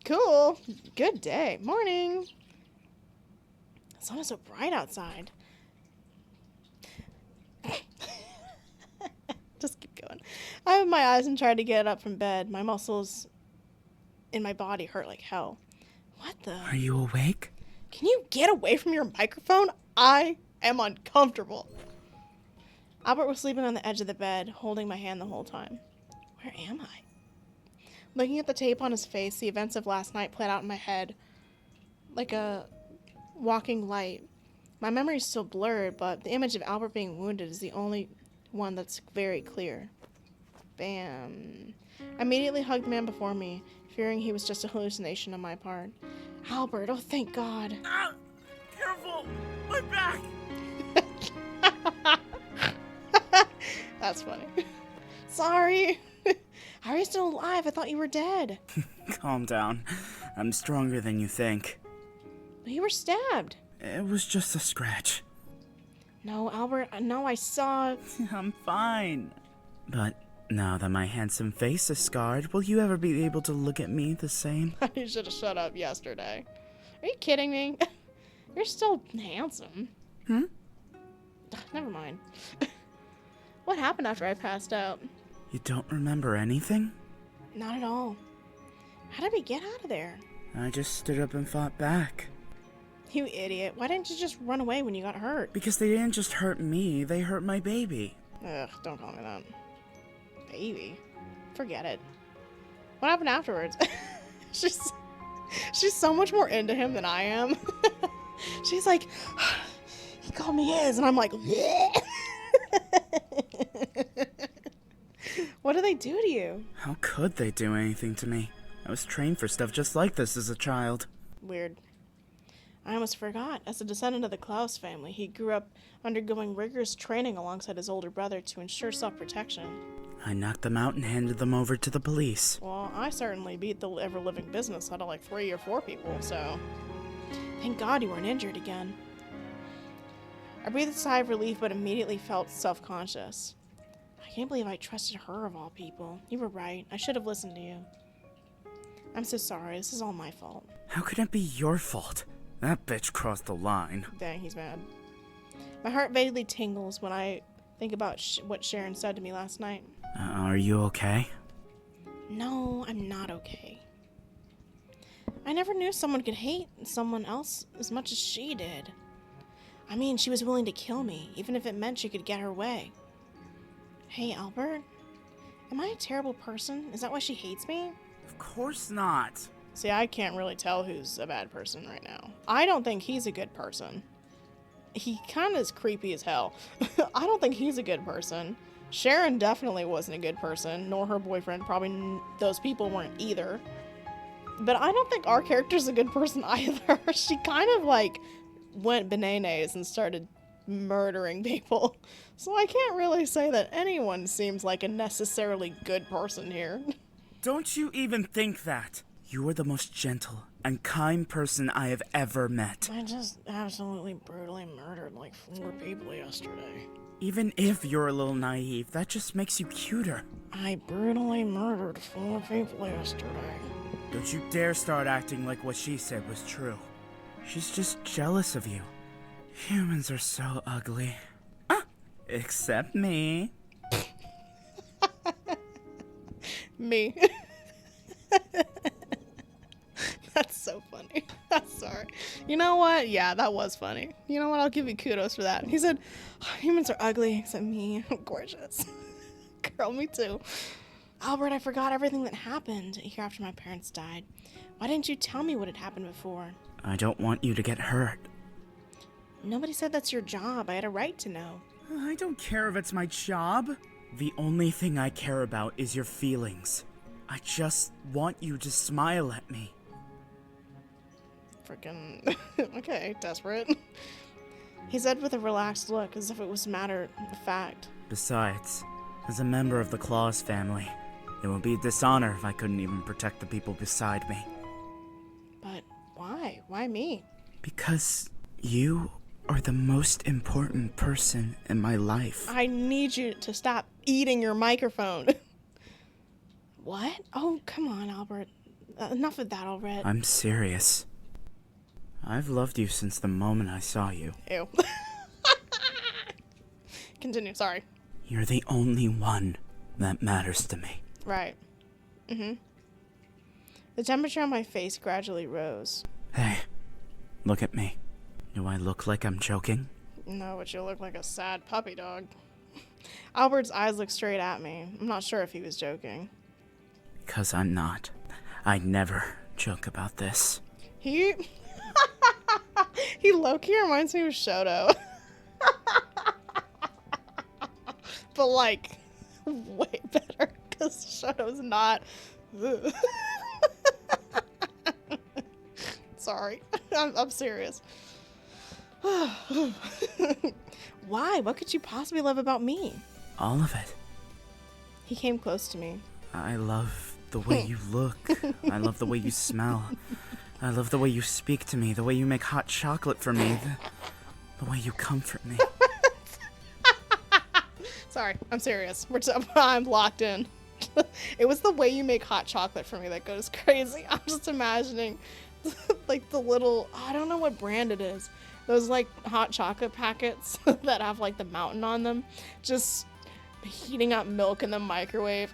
Cool. Good day. Morning. The sun is so bright outside. Just keep going. I opened my eyes and tried to get up from bed. My muscles in my body hurt like hell. What the? Are you awake? Can you get away from your microphone? I am uncomfortable. Albert was sleeping on the edge of the bed, holding my hand the whole time. Where am I? Looking at the tape on his face, the events of last night played out in my head like a walking light. My memory is still blurred, but the image of Albert being wounded is the only one that's very clear. Bam. I immediately hugged the man before me, fearing he was just a hallucination on my part. Albert, oh thank God. Ah! Careful! My back! That's funny. Sorry. How are you still alive? I thought you were dead. Calm down. I'm stronger than you think. But you were stabbed. It was just a scratch. No, Albert, no, I saw... I'm fine. But now that my handsome face is scarred, will you ever be able to look at me the same? You should have shut up yesterday. Are you kidding me? You're still handsome. Never mind. What happened after I passed out? You don't remember anything? Not at all. How did we get out of there? I just stood up and fought back. You idiot. Why didn't you just run away when you got hurt? Because they didn't just hurt me, they hurt my baby. Ugh, don't call me that. Baby. Forget it. What happened afterwards? She's so much more into him than I am. She's like, he called me his, and I'm like, what do they do to you? How could they do anything to me? I was trained for stuff just like this as a child. Weird. I almost forgot. As a descendant of the Klaus family, he grew up undergoing rigorous training alongside his older brother to ensure self-protection. I knocked them out and handed them over to the police. Well, I certainly beat the ever-living business out of like 3 or 4 people, so... Thank God you weren't injured again. I breathed a sigh of relief, but immediately felt self-conscious. I can't believe I trusted her of all people. You were right. I should have listened to you. I'm so sorry. This is all my fault. How could it be your fault? That bitch crossed the line. Dang, he's mad. My heart vaguely tingles when I think about what Sharon said to me last night. Are you okay? No, I'm not okay. I never knew someone could hate someone else as much as she did. I mean, she was willing to kill me, even if it meant she could get her way. Hey, Albert, am I a terrible person? Is that why she hates me? Of course not. See, I can't really tell who's a bad person right now. I don't think he's a good person. He kind of is creepy as hell. I don't think he's a good person. Sharon definitely wasn't a good person, nor her boyfriend. Probably those people weren't either. But I don't think our character's a good person either. She kind of like went bananas and started murdering people. So I can't really say that anyone seems like a necessarily good person here. Don't you even think that. You are the most gentle and kind person I have ever met. I just absolutely brutally murdered like 4 people yesterday. Even if you're a little naive, that just makes you cuter. I brutally murdered 4 people yesterday. Don't you dare start acting like what she said was true. She's just jealous of you. Humans are so ugly. Except me. Me. That's so funny. I'm sorry. You know what? Yeah, that was funny. You know what? I'll give you kudos for that. He said, humans are ugly except me. I'm gorgeous. Girl, me too. Albert, I forgot everything that happened a year after my parents died. Why didn't you tell me what had happened before? I don't want you to get hurt. Nobody said that's your job. I had a right to know. I don't care if it's my job. The only thing I care about is your feelings. I just want you to smile at me. Freaking... Okay, desperate. He said with a relaxed look, as if it was a matter of fact. Besides, as a member of the Claus family, it would be a dishonor if I couldn't even protect the people beside me. But why? Why me? Because you are the most important person in my life. I need you to stop eating your microphone. What? Oh, come on, Albert. Enough of that, Alred. I'm serious. I've loved you since the moment I saw you. Ew. Continue, sorry. You're the only one that matters to me. Right. Mm-hmm. The temperature on my face gradually rose. Hey, look at me. Do I look like I'm joking? No, but you look like a sad puppy dog. Albert's eyes looked straight at me. I'm not sure if he was joking. Because I'm not. I'd never joke about this. He low-key reminds me of Shoto. But like, way better, because Shoto's not. Sorry. I'm serious. Why? What could you possibly love about me? All of it. He came close to me. I love the way you look. I love the way you smell. I love the way you speak to me, the way you make hot chocolate for me, the way you comfort me. Sorry, I'm serious. I'm locked in. It was the way you make hot chocolate for me that goes crazy. I'm just imagining like the little, I don't know what brand it is. Those like hot chocolate packets that have like the mountain on them. Just heating up milk in the microwave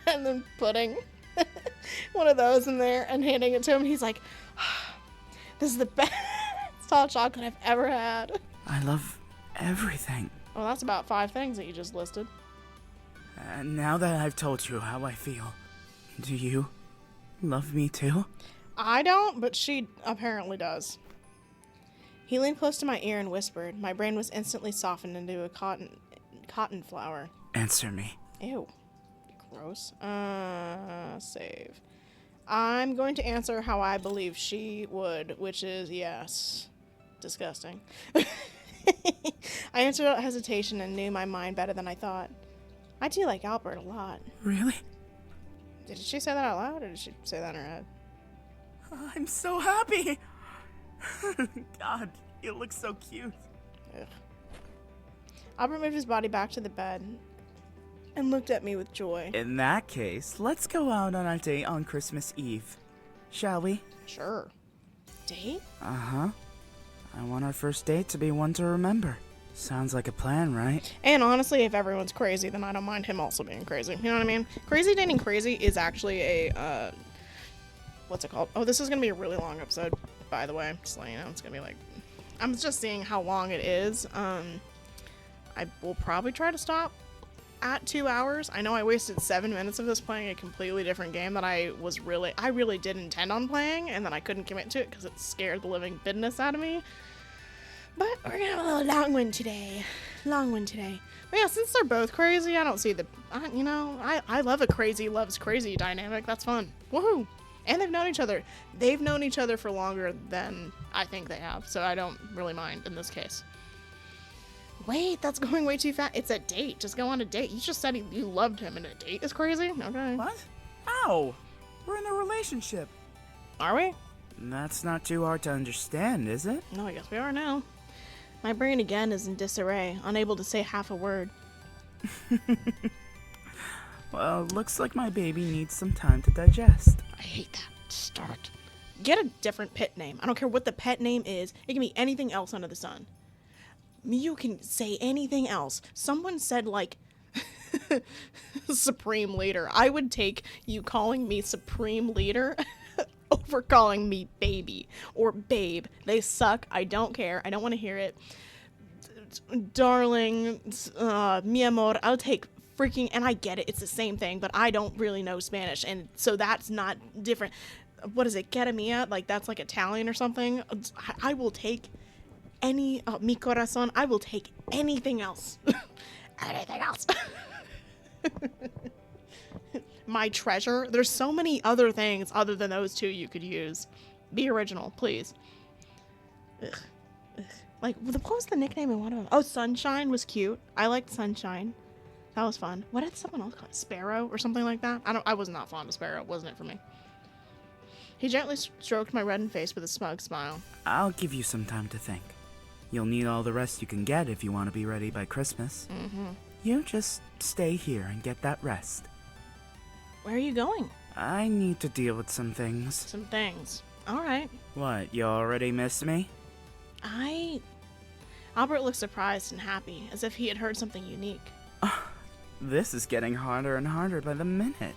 and then putting one of those in there and handing it to him. And he's like, this is the best hot chocolate I've ever had. I love everything. Well, that's about 5 things that you just listed. And now that I've told you how I feel, do you love me too? I don't, but she apparently does. He leaned close to my ear and whispered. My brain was instantly softened into a cotton flower. Answer me. Ew. Gross. Save. I'm going to answer how I believe she would, which is yes. Disgusting. I answered without hesitation and knew my mind better than I thought. I do like Albert a lot. Really? Did she say that out loud, or did she say that in her head? I'm so happy. God, you look so cute. Ugh. Albert moved his body back to the bed and looked at me with joy. In that case, let's go out on our date on Christmas Eve. Shall we? Sure. Date? Uh-huh. I want our first date to be one to remember. Sounds like a plan, right? And honestly, if everyone's crazy, then I don't mind him also being crazy. You know what I mean? Crazy dating crazy is actually a, what's it called? Oh, this is going to be a really long episode, by the way. Just letting you know, it's going to be like, I'm just seeing how long it is. I will probably try to stop at 2 hours. I know I wasted 7 minutes of this playing a completely different game that I really did intend on playing, and then I couldn't commit to it because it scared the living business out of me. But we're gonna have a little long one today. But yeah, since they're both crazy, I don't see the, I love a crazy loves crazy dynamic. That's fun. Woohoo! And they've known each other. They've known each other for longer than I think they have, so I don't really mind in this case. Wait, that's going way too fast. It's a date. Just go on a date. You just said you loved him, and a date is crazy? Okay. What? Ow! We're in a relationship. Are we? That's not too hard to understand, is it? No, I guess we are now. My brain again is in disarray, unable to say half a word. Well, looks like my baby needs some time to digest. I hate that. Start. Get a different pet name. I don't care what the pet name is. It can be anything else under the sun. You can say anything else. Someone said, like, Supreme Leader. I would take you calling me Supreme Leader over calling me baby or babe. They suck. I don't care. I don't want to hear it. Darling, mi amor, I'll take freaking, and I get it. It's the same thing, but I don't really know Spanish, and so that's not different. What is it? Quera mia? Like, that's like Italian or something. I will take any, mi corazón, I will take anything else. Anything else. My treasure. There's so many other things other than those two you could use. Be original, please. Ugh. Ugh. Like, what was the nickname in one of them? Oh, Sunshine was cute. I liked Sunshine. That was fun. What did someone else call it? Sparrow or something like that? I was not fond of Sparrow. Wasn't it for me? He gently stroked my reddened face with a smug smile. I'll give you some time to think. You'll need all the rest you can get if you want to be ready by Christmas. Mm-hmm. You just stay here and get that rest. Where are you going? I need to deal with some things. Some things. Alright. What, you already miss me? Albert looked surprised and happy, as if he had heard something unique. This is getting harder and harder by the minute.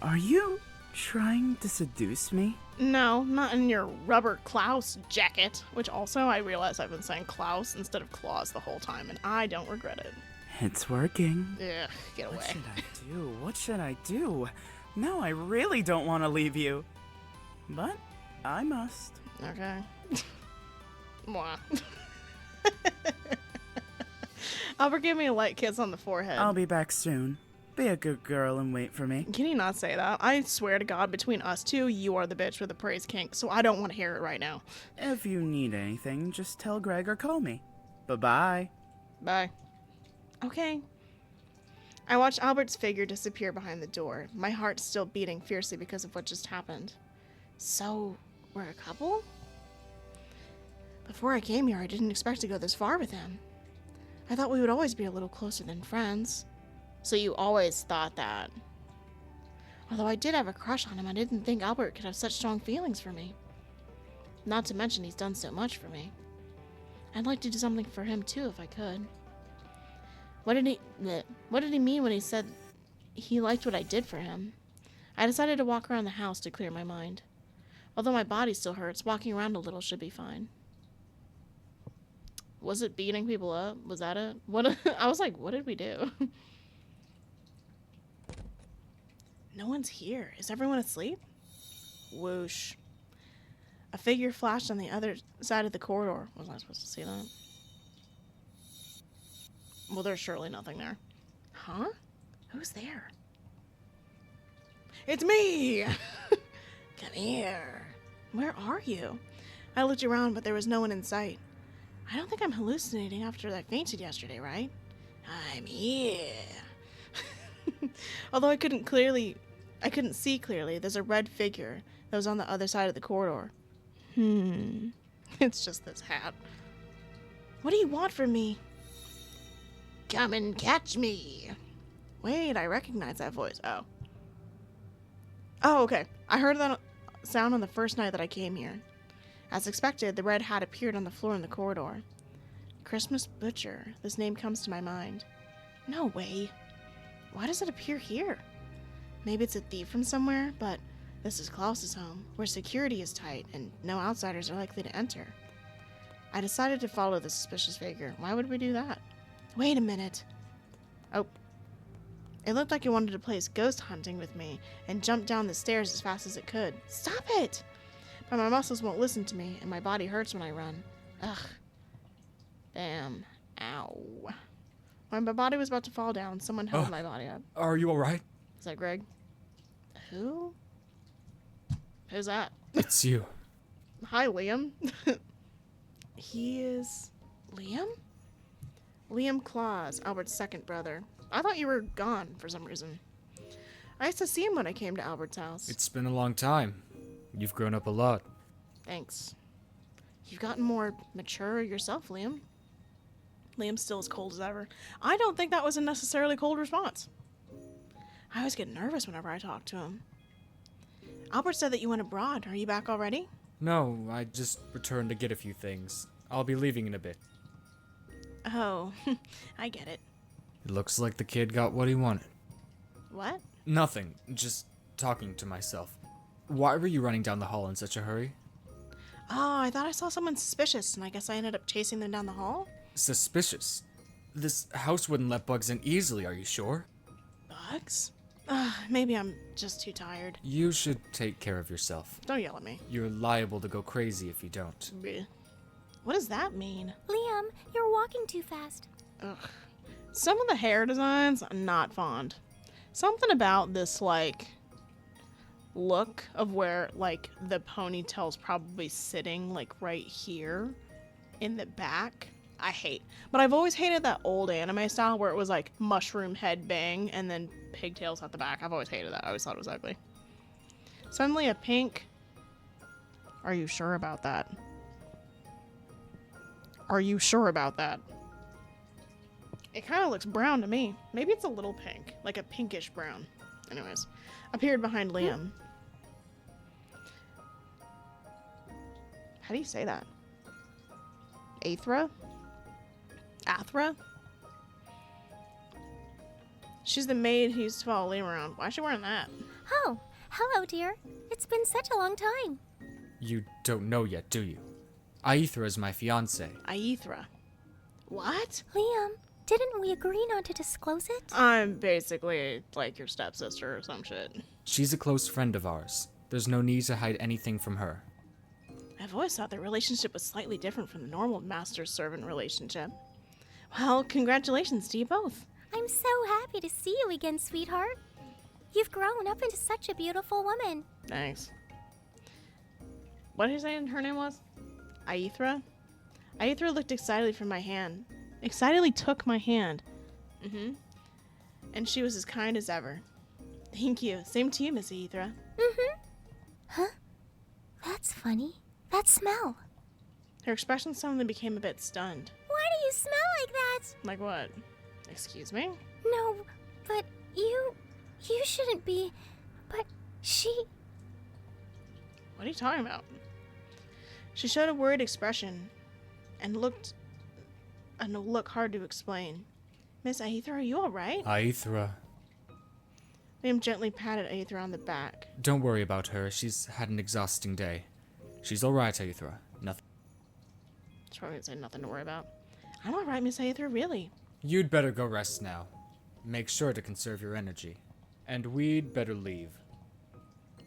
Are you trying to seduce me? No, not in your rubber Klaus jacket, which also I realize I've been saying Klaus instead of claws the whole time, and I don't regret it. It's working. Ugh, get away. What should I do? What should I do? Now I really don't want to leave you. But I must. Okay. Mwah. Albert gave me a light kiss on the forehead. I'll be back soon. Be a good girl and wait for me. Can you not say that? I swear to God, between us two, you are the bitch with the praise kink, so I don't want to hear it right now. If you need anything, just tell Greg or call me. Bye-bye. Bye. Okay. I watched Albert's figure disappear behind the door, my heart still beating fiercely because of what just happened. So, we're a couple? Before I came here, I didn't expect to go this far with him. I thought we would always be a little closer than friends. So you always thought that. Although I did have a crush on him, I didn't think Albert could have such strong feelings for me. Not to mention he's done so much for me. I'd like to do something for him too if I could. What did he mean when he said he liked what I did for him? I decided to walk around the house to clear my mind. Although my body still hurts, walking around a little should be fine. Was it beating people up? Was that it? What? I was like, what did we do? No one's here. Is everyone asleep? Whoosh. A figure flashed on the other side of the corridor. Was I supposed to see that? Well, there's surely nothing there. Huh? Who's there? It's me! Come here. Where are you? I looked around, but there was no one in sight. I don't think I'm hallucinating after I fainted yesterday, right? I'm here. Although I couldn't see clearly, there's a red figure that was on the other side of the corridor. It's just this hat. What do you want from me? Come and catch me. Wait, I recognize that voice. Oh, okay. I heard that sound on the first night that I came here. As expected, the red hat appeared on the floor in the corridor. Christmas Butcher. This name comes to my mind. No way. Why does it appear here? Maybe it's a thief from somewhere, but this is Klaus's home, where security is tight and no outsiders are likely to enter. I decided to follow the suspicious figure. Why would we do that? Wait a minute. Oh. It looked like it wanted to play ghost hunting with me and jump down the stairs as fast as it could. Stop it! But my muscles won't listen to me, and my body hurts when I run. Ugh. Bam. Ow. When my body was about to fall down, someone held my body up. Are you alright? Is that Greg? Who? Who's that? It's you. Hi, Liam. He is... Liam? Liam Claus, Albert's second brother. I thought you were gone for some reason. I used to see him when I came to Albert's house. It's been a long time. You've grown up a lot. Thanks. You've gotten more mature yourself, Liam. Liam's still as cold as ever. I don't think that was a necessarily cold response. I always get nervous whenever I talk to him. Albert said that you went abroad. Are you back already? No, I just returned to get a few things. I'll be leaving in a bit. Oh, I get it. It looks like the kid got what he wanted. What? Nothing, just talking to myself. Why were you running down the hall in such a hurry? Oh, I thought I saw someone suspicious, and I guess I ended up chasing them down the hall? Suspicious? This house wouldn't let bugs in easily, are you sure? Bugs? Maybe I'm just too tired. You should take care of yourself. Don't yell at me. You're liable to go crazy if you don't. Bleh. What does that mean? Liam, you're walking too fast. Ugh. Some of the hair designs, I'm not fond. Something about this, like, look of where, like, the ponytail's probably sitting, like, right here in the back. I hate. But I've always hated that old anime style where it was, like, mushroom head bang and then pigtails at the back. I've always hated that. I always thought it was ugly. Suddenly a pink... Are you sure about that? Are you sure about that? It kind of looks brown to me. Maybe it's a little pink. Like a pinkish brown. anyways, appeared behind Liam. How do you say that? Aethra? Athra? She's the maid who used to follow Liam around. Why is she wearing that? Oh, hello, dear. It's been such a long time. You don't know yet, do you? Aethra is my fiancée. Aethra. What? Liam, didn't we agree not to disclose it? I'm basically like your stepsister or some shit. She's a close friend of ours. There's no need to hide anything from her. I've always thought their relationship was slightly different from the normal master-servant relationship. Well, congratulations to you both. I'm so happy to see you again, sweetheart. You've grown up into such a beautiful woman. Thanks. What did you say her name was? Aethra? Aethra looked excitedly from my hand. Excitedly took my hand. And she was as kind as ever. Thank you. Same to you, Miss Aethra. Huh? That's funny. That smell. Her expression suddenly became a bit stunned. Why do you smell like that? Like what? Excuse me? No, but you shouldn't be. But she. What are you talking about? She showed a worried expression and looked hard to explain. Miss Aethra, are you alright? Aethra. Liam gently patted Aethra on the back. Don't worry about her. She's had an exhausting day. She's alright, Aethra. Nothing. She's probably gonna say nothing to worry about. I'm alright, Miss Aethra, really. You'd better go rest now. Make sure to conserve your energy. And we'd better leave.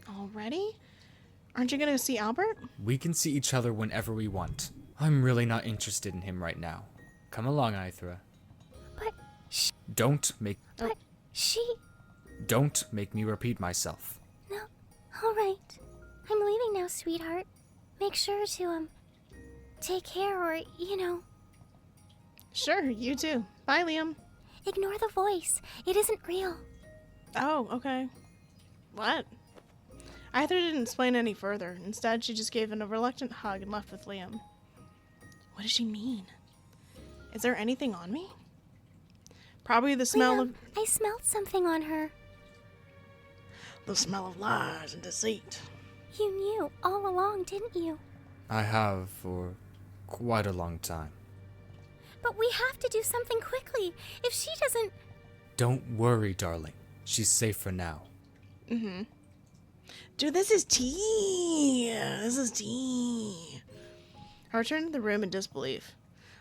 Already? Aren't you gonna see Albert? We can see each other whenever we want. I'm really not interested in him right now. Come along, Aethra. But Don't make she. Don't make me repeat myself. No. All right. I'm leaving now, sweetheart. Make sure to take care, or Sure, you too. Bye, Liam. ignore the voice. It isn't real. Oh, okay. What? Aethra didn't explain any further. Instead, she just gave him a reluctant hug and left with Liam. What does she mean? Is there anything on me? Probably the smell Liam, of... I smelled something on her. The smell of lies and deceit. You knew all along, didn't you? I have for quite a long time. But we have to do something quickly. If she doesn't... Don't worry, darling. She's safe for now. Dude, this is tea. This is tea. I returned to the room in disbelief.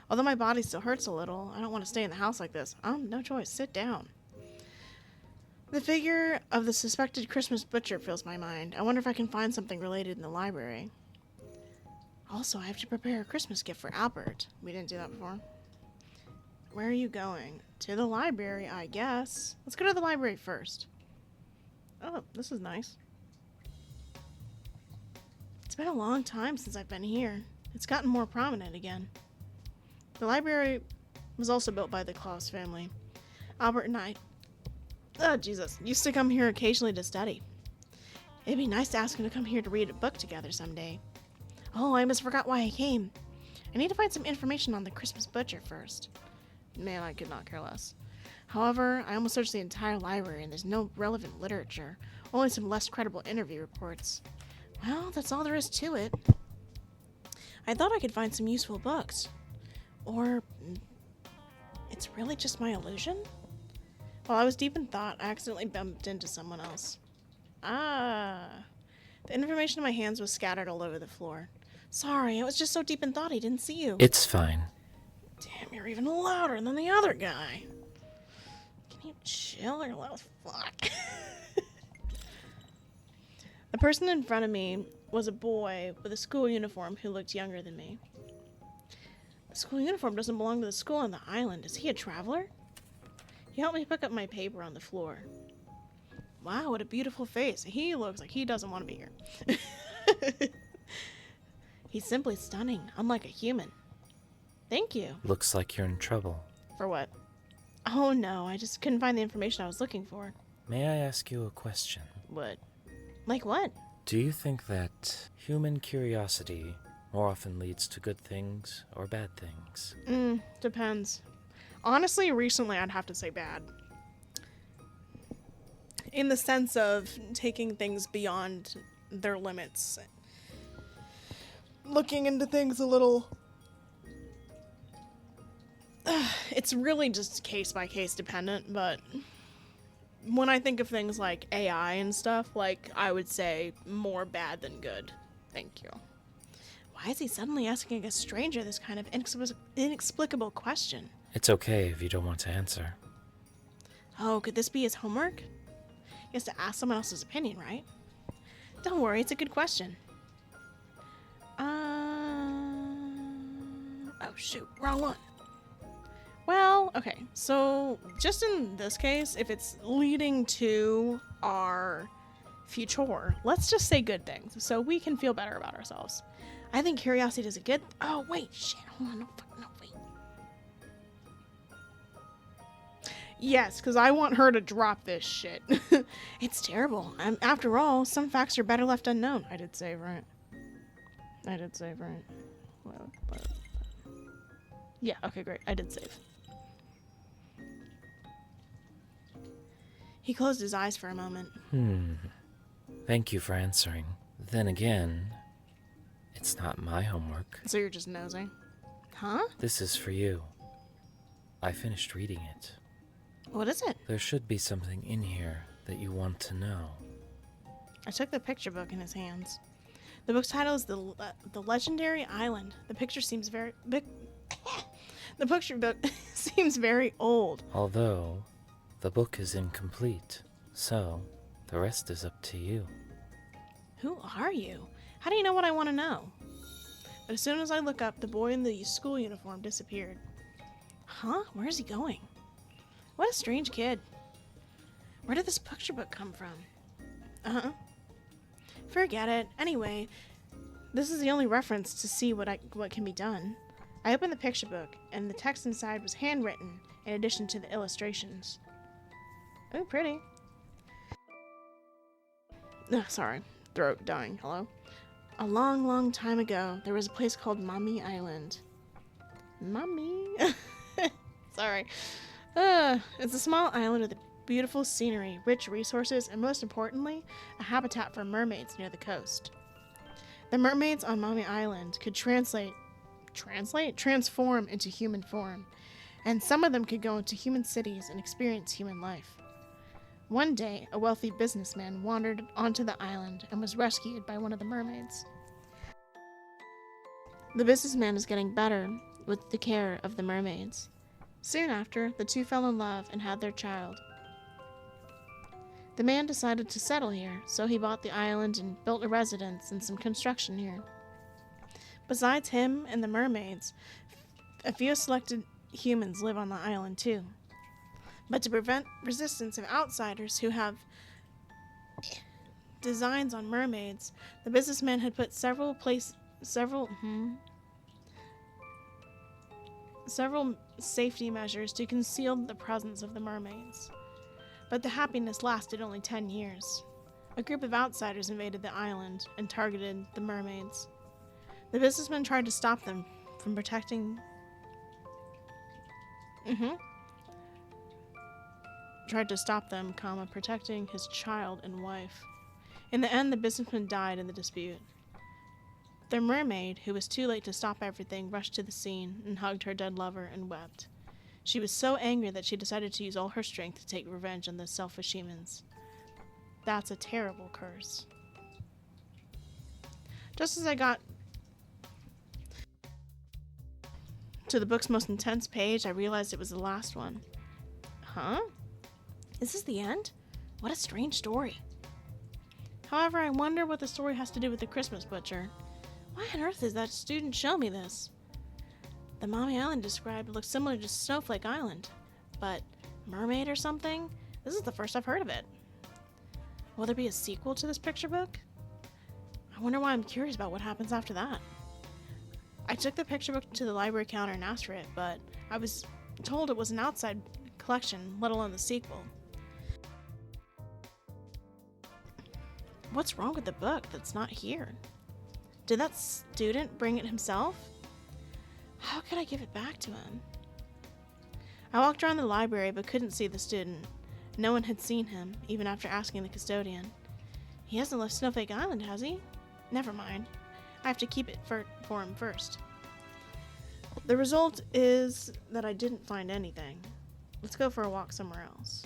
Although my body still hurts a little, I don't want to stay in the house like this. No choice. Sit down. The figure of the suspected Christmas butcher fills my mind. I wonder if I can find something related in the library. Also, I have to prepare a Christmas gift for Albert. We didn't do that before. Where are you going? To the library, I guess. Let's go to the library first. Oh, this is nice. It's been a long time since I've been here. It's gotten more prominent again. The library was also built by the Claus family. Albert and I, used to come here occasionally to study. It'd be nice to ask him to come here to read a book together someday. Oh, I almost forgot why I came. I need to find some information on the Christmas butcher first. Man, I could not care less. However, I almost searched the entire library and there's no relevant literature, only some less credible interview reports. Well, that's all there is to it. I thought I could find some useful books. Or it's really just my illusion? While I was deep in thought, I accidentally bumped into someone else. Ah. The information in my hands was scattered all over the floor. Sorry, I was just so deep in thought I didn't see you. It's fine. Damn, you're even louder than the other guy. Can you chill, you little fuck? The person in front of me was a boy with a school uniform who looked younger than me. The school uniform doesn't belong to the school on the island. Is he a traveler? He helped me pick up my paper on the floor. Wow, what a beautiful face. He looks like he doesn't want to be here. He's simply stunning, unlike a human. Thank you. Looks like you're in trouble. For what? Oh no, I just couldn't find the information I was looking for. May I ask you a question? What? Like what? Do you think that human curiosity more often leads to good things or bad things? Depends. Honestly, recently I'd have to say bad. in the sense of taking things beyond their limits. Looking into things a little... it's really just case by case dependent, but when I think of things like AI and stuff, like, I would say more bad than good. Thank you. Why is he suddenly asking a stranger this kind of inexplicable question? It's okay if you don't want to answer. Oh, could this be his homework? He has to ask someone else's opinion, right? Don't worry, it's a good question. Oh shoot, wrong one. Well, okay, so just in this case, if it's leading to our future, let's just say good things so we can feel better about ourselves. I think curiosity does a good... Oh, wait, shit, hold on, no, wait. Yes, because I want her to drop this shit. It's terrible. After all, some facts are better left unknown. I did save, right? Well, yeah, okay, great. I did save. He closed his eyes for a moment. Thank you for answering. Then again, it's not my homework. So you're just nosing? Huh? This is for you. I finished reading it. What is it? There should be something in here that you want to know. I took the picture book in his hands. The book's title is The Legendary Island. The picture seems very... The picture book seems very old. Although, the book is incomplete, so the rest is up to you. Who are you? How do you know what I want to know? But as soon as I look up, the boy in the school uniform disappeared. Huh? Where is he going? What a strange kid. Where did this picture book come from? Forget it. Anyway, this is the only reference to see what can be done. I opened the picture book, and the text inside was handwritten in addition to the illustrations. Oh, pretty. Sorry. Throat dying. Hello? A long, long time ago, there was a place called Mommy Island. Mommy? Sorry. It's a small island with beautiful scenery, rich resources, and most importantly, a habitat for mermaids near the coast. The mermaids on Mommy Island could transform into human form, and some of them could go into human cities and experience human life. One day, a wealthy businessman wandered onto the island and was rescued by one of the mermaids. The businessman is getting better with the care of the mermaids. Soon after, the two fell in love and had their child. The man decided to settle here, so he bought the island and built a residence and some construction here. Besides him and the mermaids, a few selected humans live on the island too. But to prevent resistance of outsiders who have designs on mermaids, the businessman had put several safety measures to conceal the presence of the mermaids. But the happiness lasted only 10 years. A group of outsiders invaded the island and targeted the mermaids. The businessman tried to stop them from protecting his child and wife. In the end, the businessman died in the dispute. The mermaid, who was too late to stop everything, rushed to the scene and hugged her dead lover and wept. She was so angry that she decided to use all her strength to take revenge on those selfish humans. That's a terrible curse. Just as I got to the book's most intense page, I realized it was the last one. Huh? Is this the end? What a strange story. However, I wonder what the story has to do with the Christmas butcher. Why on earth did that student show me this? The Mommy Island described looks similar to Snowflake Island, but mermaid or something? This is the first I've heard of it. Will there be a sequel to this picture book? I wonder why I'm curious about what happens after that. I took the picture book to the library counter and asked for it, but I was told it was an outside collection, let alone the sequel. What's wrong with the book that's not here? Did that student bring it himself? How could I give it back to him? I walked around the library but couldn't see the student. No one had seen him, even after asking the custodian. He hasn't left Snowflake Island, has he? Never mind. I have to keep it for him first. The result is that I didn't find anything. Let's go for a walk somewhere else.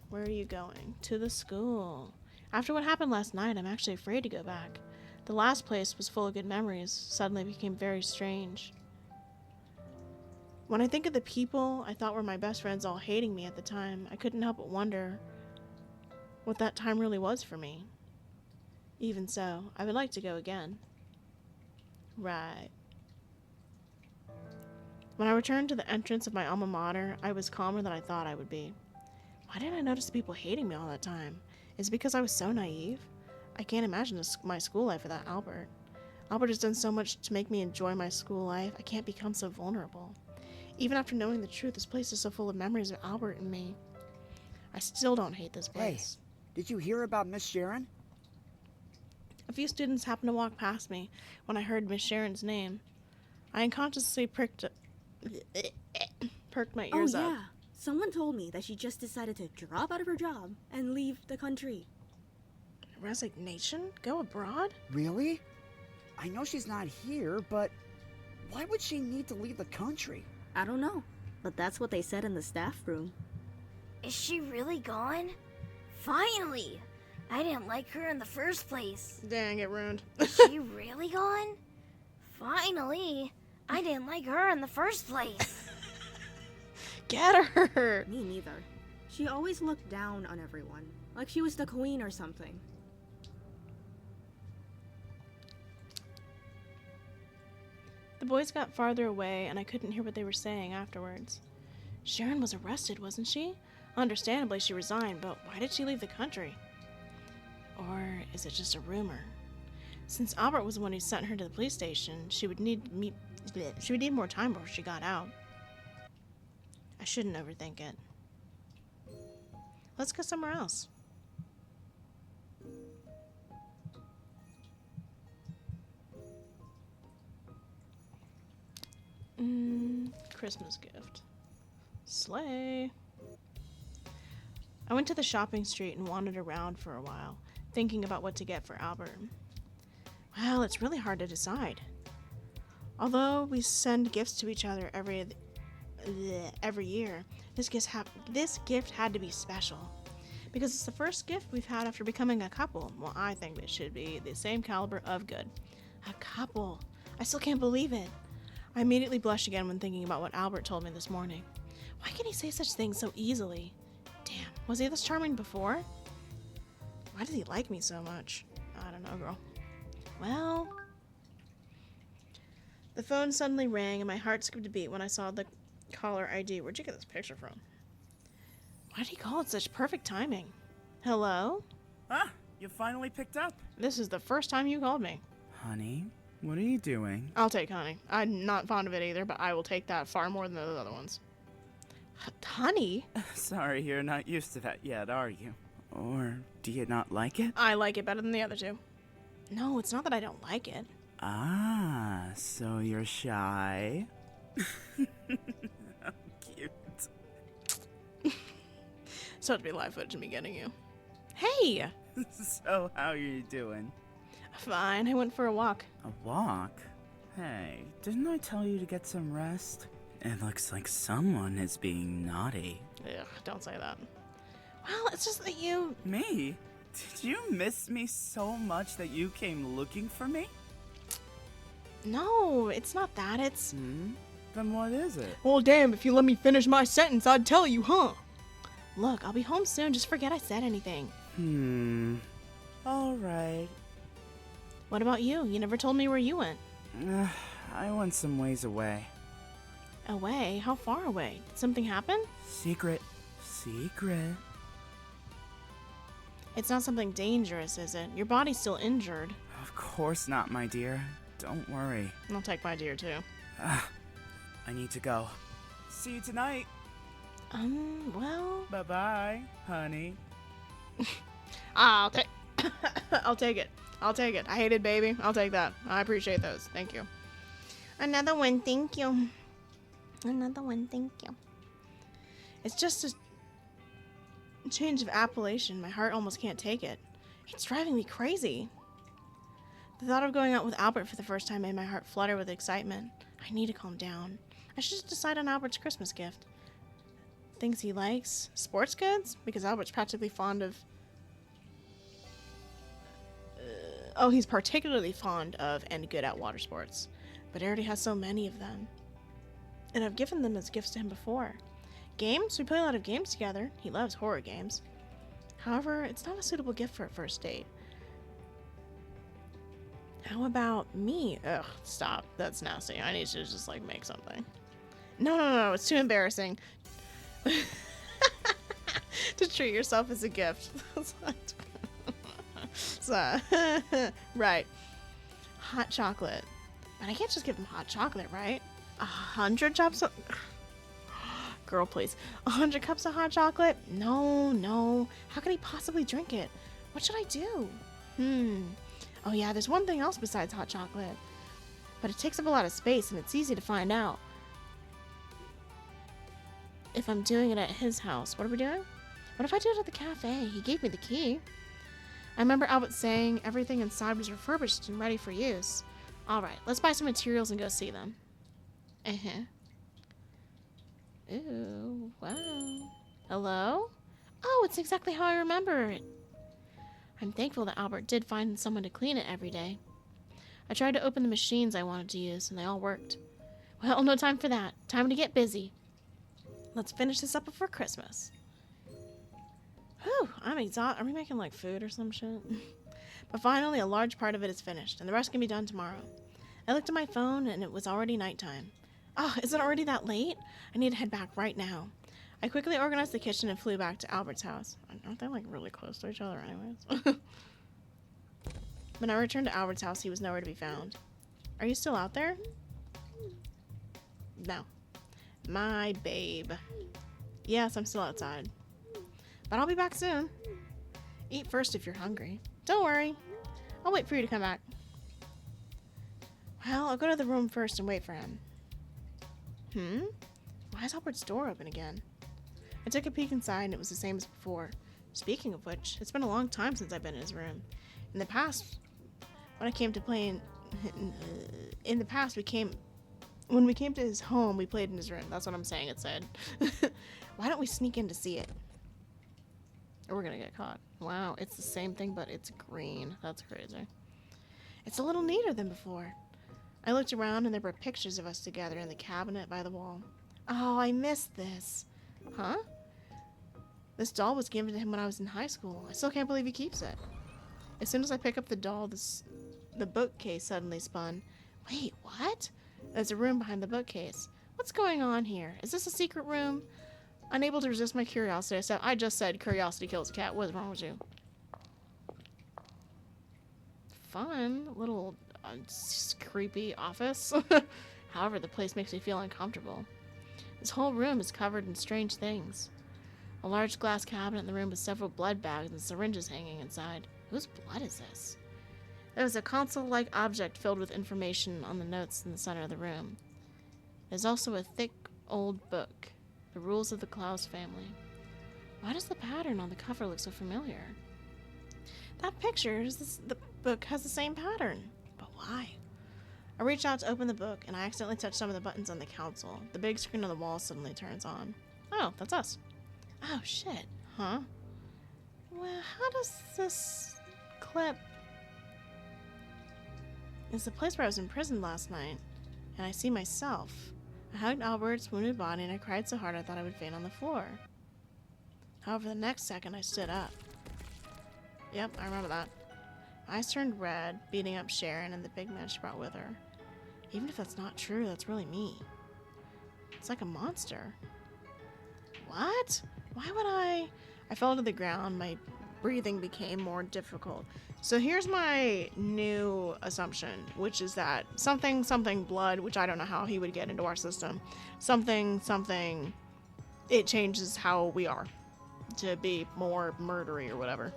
Where are you going? To the school. After what happened last night, I'm actually afraid to go back. The last place was full of good memories. Suddenly became very strange. When I think of the people I thought were my best friends all hating me at the time, I couldn't help but wonder what that time really was for me. Even so, I would like to go again. Right. When I returned to the entrance of my alma mater, I was calmer than I thought I would be. Why didn't I notice the people hating me all that time? Is it because I was so naive? I can't imagine my school life without Albert. Albert has done so much to make me enjoy my school life. I can't become so vulnerable. Even after knowing the truth, this place is so full of memories of Albert and me. I still don't hate this place. Hey, did you hear about Miss Sharon? A few students happened to walk past me when I heard Miss Sharon's name. I unconsciously perked my ears up. Oh yeah, someone told me that she just decided to drop out of her job and leave the country. Resignation? Go abroad? Really? I know she's not here, but why would she need to leave the country? I don't know, but that's what they said in the staff room. Is she really gone? Finally! I didn't like her in the first place. Dang, it ruined. Is she really gone? Finally! I didn't like her in the first place. Get her! Me neither. She always looked down on everyone, like she was the queen or something. The boys got farther away, and I couldn't hear what they were saying afterwards. Sharon was arrested, wasn't she? Understandably, she resigned, but why did she leave the country? Or is it just a rumor? Since Albert was the one who sent her to the police station, she would need more time before she got out. I shouldn't overthink it. Let's go somewhere else. Christmas gift. Slay. I went to the shopping street and wandered around for a while, thinking about what to get for Albert. Well, it's really hard to decide. Although we send gifts to each other every year, this gift had to be special. Because it's the first gift we've had after becoming a couple. Well, I think it should be the same caliber of good. A couple. I still can't believe it. I immediately blushed again when thinking about what Albert told me this morning. Why can he say such things so easily? Damn, was he this charming before? Why did he like me so much? I don't know, girl. Well... The phone suddenly rang and my heart skipped a beat when I saw the caller ID. Where'd you get this picture from? Why did he call at such perfect timing? Hello? Ah, you finally picked up. This is the first time you called me. Honey, what are you doing? I'll take honey. I'm not fond of it either, but I will take that far more than the other ones. Honey? Sorry, you're not used to that yet, are you? Or do you not like it? I like it better than the other two. No, it's not that I don't like it. Ah, so you're shy? How cute. So it'd be live footage of me getting you. Hey! So how are you doing? Fine, I went for a walk. A walk? Hey, didn't I tell you to get some rest? It looks like someone is being naughty. Ugh, don't say that. Well, it's just that you... Me? Did you miss me so much that you came looking for me? No, it's not that, it's... Then what is it? Well, damn, if you let me finish my sentence, I'd tell you, huh? Look, I'll be home soon, just forget I said anything. Alright. What about you? You never told me where you went. I went some ways away. Away? How far away? Did something happen? Secret. Secret. It's not something dangerous, is it? Your body's still injured. Of course not, my dear. Don't worry. I'll take my dear, too. I need to go. See you tonight. Well... Bye-bye, honey. I'll take... I'll take it. I'll take it. I hated baby. I'll take that. I appreciate those. Thank you. Another one, thank you. Another one, thank you. It's just a... Change of appellation. My heart almost can't take it. It's driving me crazy. The thought of going out with Albert for the first time made my heart flutter with excitement. I need to calm down. I should just decide on Albert's Christmas gift. Things he likes. Sports goods? Because Albert's practically fond of... oh, he's particularly fond of and good at water sports. But he already has so many of them. And I've given them as gifts to him before. Games? We play a lot of games together. He loves horror games. However, it's not a suitable gift for a first date. How about me? Ugh, stop. That's nasty. I need to just, like, make something. No. It's too embarrassing. To treat yourself as a gift. So, right. Hot chocolate. But I can't just give him hot chocolate, right? 100 cups of... Girl, please. 100 cups of hot chocolate? No. How can he possibly drink it? What should I do? Oh yeah, there's one thing else besides hot chocolate. But it takes up a lot of space and it's easy to find out. If I'm doing it at his house. What are we doing? What if I do it at the cafe? He gave me the key. I remember Albert saying everything inside was refurbished and ready for use. Alright, let's buy some materials and go see them. Ooh, wow. Hello? Oh, it's exactly how I remember it. I'm thankful that Albert did find someone to clean it every day. I tried to open the machines I wanted to use, and they all worked. Well, no time for that. Time to get busy. Let's finish this up before Christmas. Whew, I'm exhausted. Are we making, like, food or some shit? But finally, a large part of it is finished, and the rest can be done tomorrow. I looked at my phone, and it was already nighttime. Oh, is it already that late? I need to head back right now. I quickly organized the kitchen and flew back to Albert's house. Aren't they, like, really close to each other anyways? When I returned to Albert's house, he was nowhere to be found. Are you still out there? No. My babe. Yes, I'm still outside. But I'll be back soon. Eat first if you're hungry. Don't worry. I'll wait for you to come back. Well, I'll go to the room first and wait for him. Why is Albert's door open again? I took a peek inside and it was the same as before. Speaking of which, it's been a long time since I've been in his room. In the past, when we came to his home, we played in his room. That's what I'm saying it said. Why don't we sneak in to see it? Or we're gonna get caught. Wow, it's the same thing, but it's green. That's crazy. It's a little neater than before. I looked around and there were pictures of us together in the cabinet by the wall. Oh, I missed this. Huh? This doll was given to him when I was in high school. I still can't believe he keeps it. As soon as I pick up the doll, the bookcase suddenly spun. Wait, what? There's a room behind the bookcase. What's going on here? Is this a secret room? Unable to resist my curiosity, I just said curiosity kills a cat. What's wrong with you? Fun. Little creepy office. However, the place makes me feel uncomfortable. This whole room is covered in strange things. A large glass cabinet in the room with several blood bags and syringes hanging inside. Whose blood is this? There was a console-like object filled with information on the notes in the center of the room. There's also a thick, old book. The Rules of the Klaus Family. Why does the pattern on the cover look so familiar? That picture, the book has the same pattern. But why? I reached out to open the book, and I accidentally touched some of the buttons on the console. The big screen on the wall suddenly turns on. Oh, that's us. Oh, shit. Huh? Well, how does this clip... It's the place where I was imprisoned last night, and I see myself. I hugged Albert's wounded body, and I cried so hard I thought I would faint on the floor. However, the next second, I stood up. Yep, I remember that. Eyes turned red, beating up Sharon and the big man she brought with her. Even if that's not true, that's really me. It's like a monster. What? Why would I fell to the ground. My breathing became more difficult. So here's my new assumption, which is that something blood, which I don't know how he would get into our system, something, it changes how we are to be more murdery or whatever.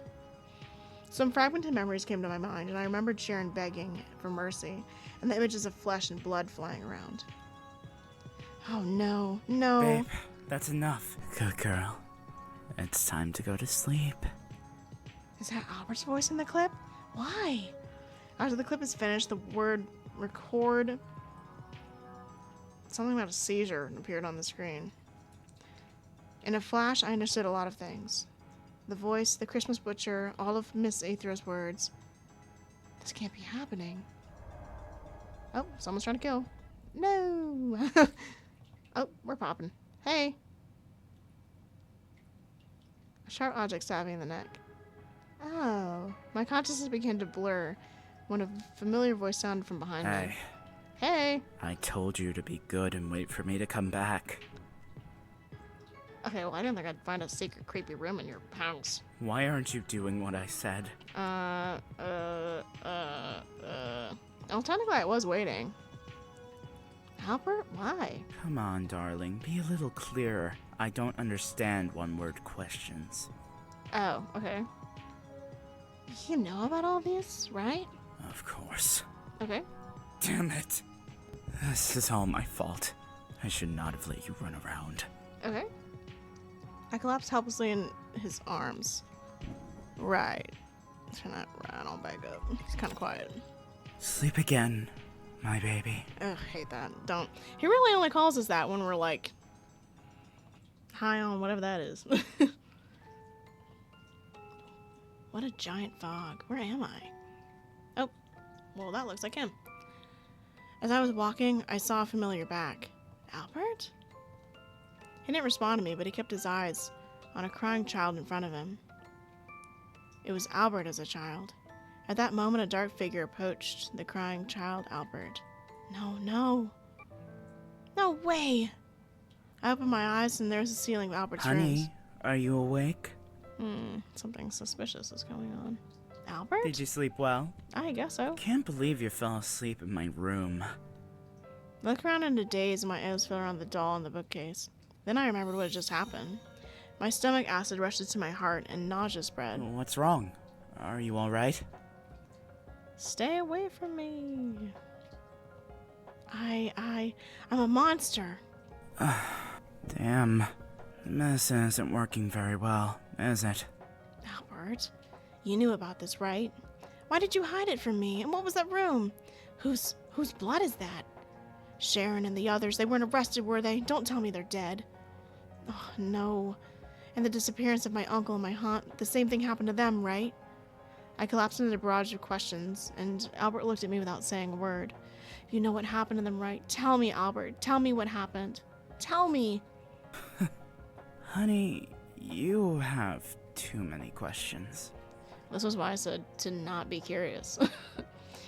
Some fragmented memories came to my mind, and I remembered Sharon begging for mercy, and the images of flesh and blood flying around. Oh no, no. Babe, that's enough. Good girl. it's time to go to sleep. Is that Albert's voice in the clip? Why? After the clip is finished, the word record, something about a seizure, appeared on the screen. In a flash, I understood a lot of things. The voice, the Christmas butcher, all of Miss Aethra's words. This can't be happening. Oh, someone's trying to kill. No! Oh, we're popping. Hey! A sharp object stabbed me in the neck. Oh. My consciousness began to blur when a familiar voice sounded from behind me. Hey, Hey! I told you to be good and wait for me to come back. Okay, well, I didn't think I'd find a secret creepy room in your house. Why aren't you doing what I said? Well, technically I was waiting. Albert? Why? Come on, darling, be a little clearer. I don't understand one-word questions. Oh, okay. You know about all this, right? Of course. Okay. Damn it. This is all my fault. I should not have let you run around. Okay. I collapsed helplessly in his arms. Right. Turn that right on back up. It's kind of quiet. Sleep again, my baby. Ugh, hate that. Don't. He really only calls us that when we're like high on whatever that is. What a giant fog. Where am I? Oh, well, that looks like him. As I was walking, I saw a familiar back. Albert? He didn't respond to me, but he kept his eyes on a crying child in front of him. It was Albert as a child. At that moment, a dark figure approached the crying child, Albert. No, no. No way! I opened my eyes and there was the ceiling of Albert's room. Honey, are you awake? Something suspicious is going on. Albert? Did you sleep well? I guess so. Can't believe you fell asleep in my room. I looked around in a daze and my eyes fell around the doll in the bookcase. Then I remembered what had just happened. My stomach acid rushed into my heart and nausea spread. What's wrong? Are you alright? Stay away from me. I'm a monster. Damn. The medicine isn't working very well, is it? Albert, you knew about this, right? Why did you hide it from me? And what was that room? Whose blood is that? Sharon and the others, they weren't arrested, were they? Don't tell me they're dead. Oh, no. And the disappearance of my uncle and my aunt, the same thing happened to them, right? I collapsed into a barrage of questions, and Albert looked at me without saying a word. You know what happened to them, right? Tell me, Albert. Tell me what happened. Tell me. Honey, you have too many questions. This was why I said to not be curious.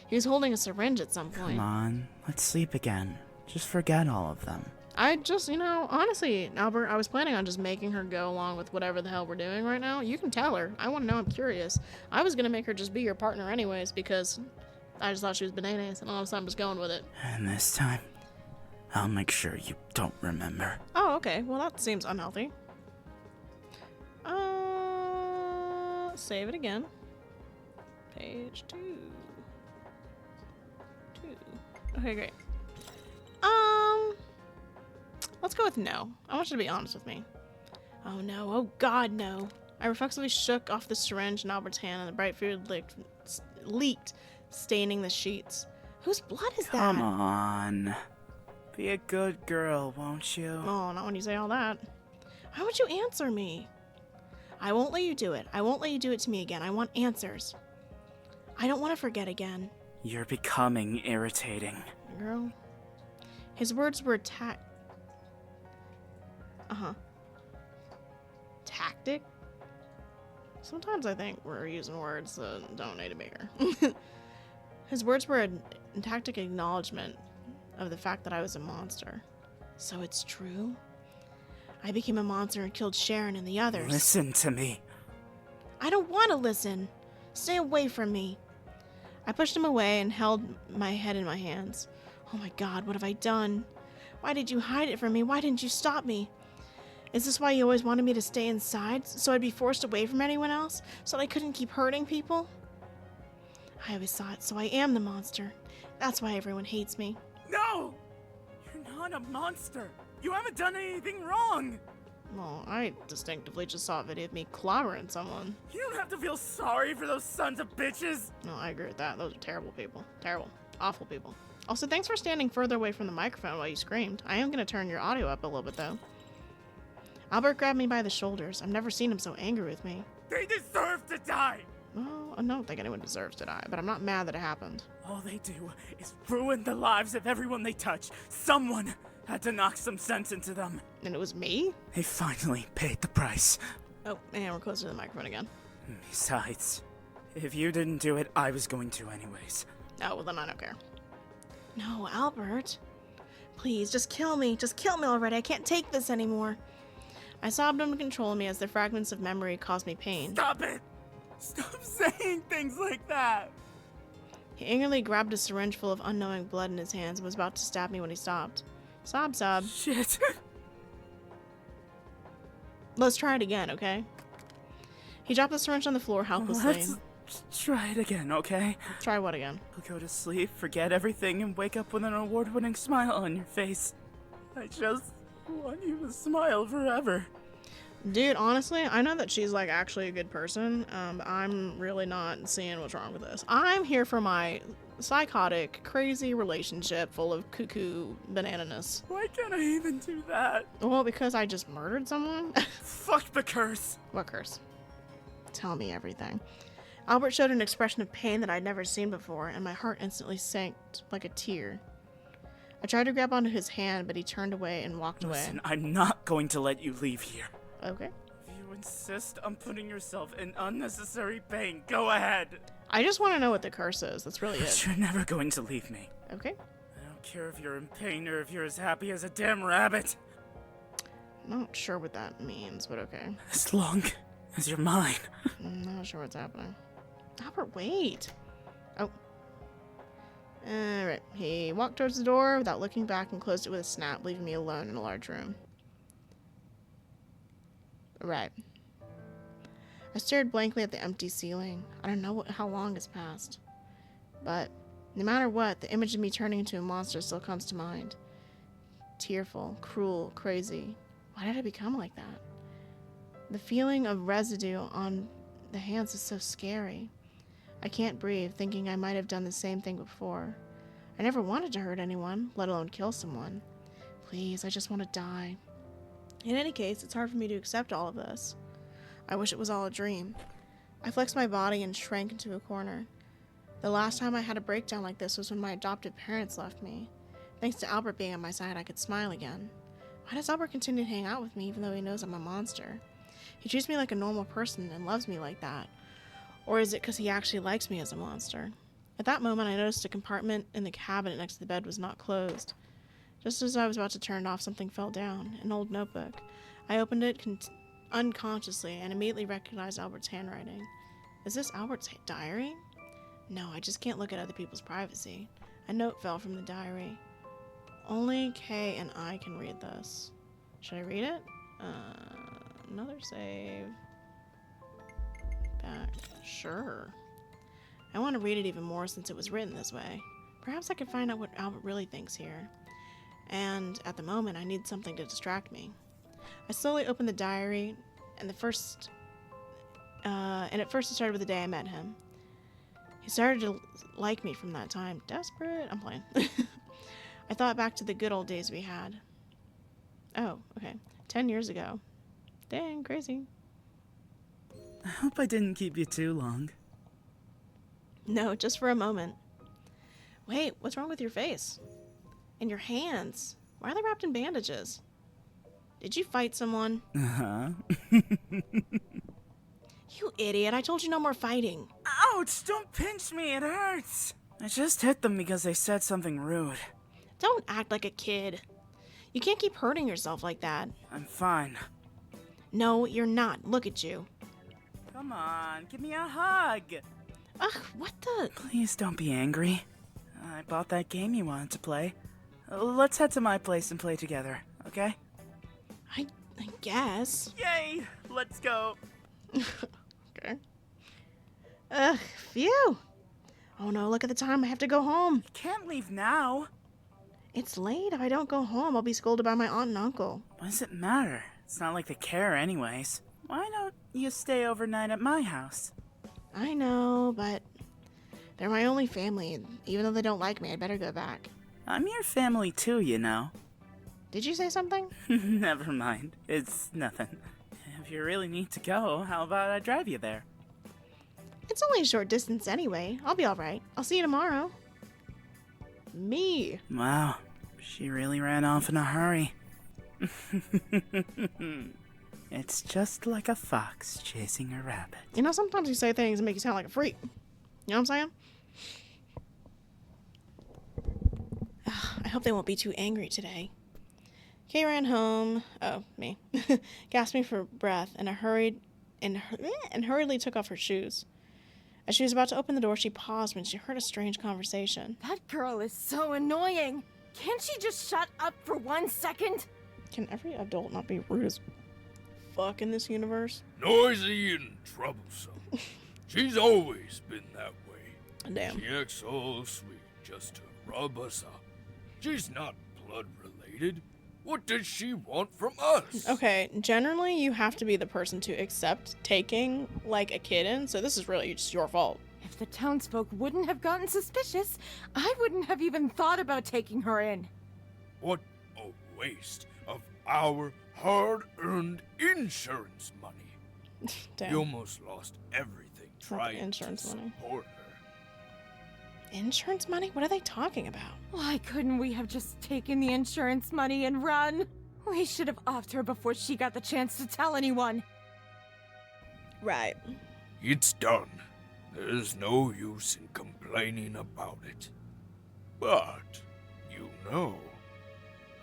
He was holding a syringe at some point. Come on, let's sleep again. Just forget all of them. I just, honestly, Albert, I was planning on just making her go along with whatever the hell we're doing right now. You can tell her. I want to know. I'm curious. I was going to make her just be your partner anyways because I just thought she was bananas and all of a sudden I'm just going with it. And this time, I'll make sure you don't remember. Oh, okay. Well, that seems unhealthy. Save it again. Page 2. Okay, great. Let's go with no. I want you to be honest with me. Oh no, oh god no. I reflexively shook off the syringe in Albert's hand and the bright fluid leaked, staining the sheets. Whose blood is that? Come on. Be a good girl, won't you? Oh, not when you say all that. Why won't you answer me? I won't let you do it. I won't let you do it to me again. I want answers. I don't want to forget again. You're becoming irritating. Girl. His words were tactic? Sometimes I think we're using words that don't need to be here. His words were a tactic acknowledgement of the fact that I was a monster. So it's true? I became a monster and killed Sharon and the others. Listen to me. I don't want to listen. Stay away from me. I pushed him away and held my head in my hands. Oh my god, what have I done? Why did you hide it from me? Why didn't you stop me? Is this why you always wanted me to stay inside? So I'd be forced away from anyone else? So that I couldn't keep hurting people? I always thought, so I am the monster. That's why everyone hates me. No! You're not a monster. You haven't done anything wrong. Well, I distinctively just saw a video of me clobbering someone. You don't have to feel sorry for those sons of bitches. No, I agree with that. Those are terrible people. Terrible. Awful people. Also, thanks for standing further away from the microphone while you screamed. I am going to turn your audio up a little bit, though. Albert grabbed me by the shoulders. I've never seen him so angry with me. They deserve to die. Well, I don't think anyone deserves to die, but I'm not mad that it happened. All they do is ruin the lives of everyone they touch. Someone had to knock some sense into them. And it was me? They finally paid the price. Oh, and we're closer to the microphone again. Besides, if you didn't do it, I was going to anyways. Oh, well then I don't care. No, Albert. Please, just kill me. Just kill me already. I can't take this anymore. I sobbed him to control me as the fragments of memory caused me pain. Stop it! Stop saying things like that! He angrily grabbed a syringe full of unknowing blood in his hands and was about to stab me when he stopped. Sob, sob. Shit. Let's try it again, okay? He dropped the syringe on the floor helplessly. Let's try it again, okay? Try what again? We'll go to sleep, forget everything, and wake up with an award-winning smile on your face. I just want you to smile forever. Dude, honestly, I know that she's like actually a good person. I'm really not seeing what's wrong with this. I'm here for my psychotic, crazy relationship full of cuckoo banananess. Why can't I even do that? Well, because I just murdered someone? Fuck the curse. What curse? Tell me everything. Albert showed an expression of pain that I'd never seen before, and my heart instantly sank like a tear. I tried to grab onto his hand, but he turned away and walked away. Listen, I'm not going to let you leave here. Okay. If you insist on putting yourself in unnecessary pain, go ahead. I just want to know what the curse is. That's really it. But you're never going to leave me. Okay. I don't care if you're in pain or if you're as happy as a damn rabbit. I'm not sure what that means, but okay. As long as you're mine. I'm not sure what's happening. Albert, wait. Oh. Alright. He walked towards the door without looking back and closed it with a snap, leaving me alone in a large room. Right. I stared blankly at the empty ceiling. I don't know how long has passed. But, no matter what, the image of me turning into a monster still comes to mind. Tearful, cruel, crazy. Why did I become like that? The feeling of residue on the hands is so scary. I can't breathe, thinking I might have done the same thing before. I never wanted to hurt anyone, let alone kill someone. Please, I just want to die. In any case, it's hard for me to accept all of this. I wish it was all a dream. I flexed my body and shrank into a corner. The last time I had a breakdown like this was when my adopted parents left me. Thanks to Albert being on my side, I could smile again. Why does Albert continue to hang out with me even though he knows I'm a monster? He treats me like a normal person and loves me like that. Or is it because he actually likes me as a monster? At that moment, I noticed a compartment in the cabinet next to the bed was not closed. Just as I was about to turn it off, something fell down, an old notebook. I opened it unconsciously and immediately recognized Albert's handwriting. Is this Albert's diary? No, I just can't look at other people's privacy. A note fell from the diary. Only Kay and I can read this. Should I read it? Another save. Back. Sure. I want to read it even more since it was written this way. Perhaps I can find out what Albert really thinks here. And at the moment, I need something to distract me. I slowly opened the diary, and at first it started with the day I met him. He started to like me from that time. Desperate? I'm playing. I thought back to the good old days we had. Oh, okay. 10 years ago. Dang, crazy. I hope I didn't keep you too long. No, just for a moment. Wait, what's wrong with your face? And your hands? Why are they wrapped in bandages? Did you fight someone? Uh-huh. You idiot, I told you no more fighting. Ouch! Don't pinch me, it hurts! I just hit them because they said something rude. Don't act like a kid. You can't keep hurting yourself like that. I'm fine. No, you're not. Look at you. Come on, give me a hug! Ugh, what the? Please don't be angry. I bought that game you wanted to play. Let's head to my place and play together, okay? I guess. Yay! Let's go! Okay. Ugh, phew. Oh no, look at the time. I have to go home. Can't leave now. It's late. If I don't go home, I'll be scolded by my aunt and uncle. What does it matter? It's not like they care anyways. Why don't you stay overnight at my house? I know, but they're my only family, and even though they don't like me, I'd better go back. I'm your family too, you know. Did you say something? Never mind. It's nothing. If you really need to go, how about I drive you there? It's only a short distance anyway. I'll be alright. I'll see you tomorrow. Me. Wow, she really ran off in a hurry. It's just like a fox chasing a rabbit. You know, sometimes you say things that make you sound like a freak. You know what I'm saying? I hope they won't be too angry today. Kay ran home. Oh, me. Gasping for breath and hurriedly took off her shoes. As she was about to open the door, she paused when she heard a strange conversation. That girl is so annoying. Can't she just shut up for 1 second? Can every adult not be rude as fuck in this universe? Noisy and troublesome. She's always been that way. Damn. She acts all sweet just to rub us up. She's not blood related. What does she want from us? Okay, generally you have to be the person to accept taking, like, a kid in, so this is really just your fault. If the townsfolk wouldn't have gotten suspicious, I wouldn't have even thought about taking her in. What a waste of our hard-earned insurance money. Damn. You almost lost everything Not the trying insurance to money. support her. Insurance money? What are they talking about? Why couldn't we have just taken the insurance money and run? We should have offed her before she got the chance to tell anyone. Right. It's done. There's no use in complaining about it. But, you know,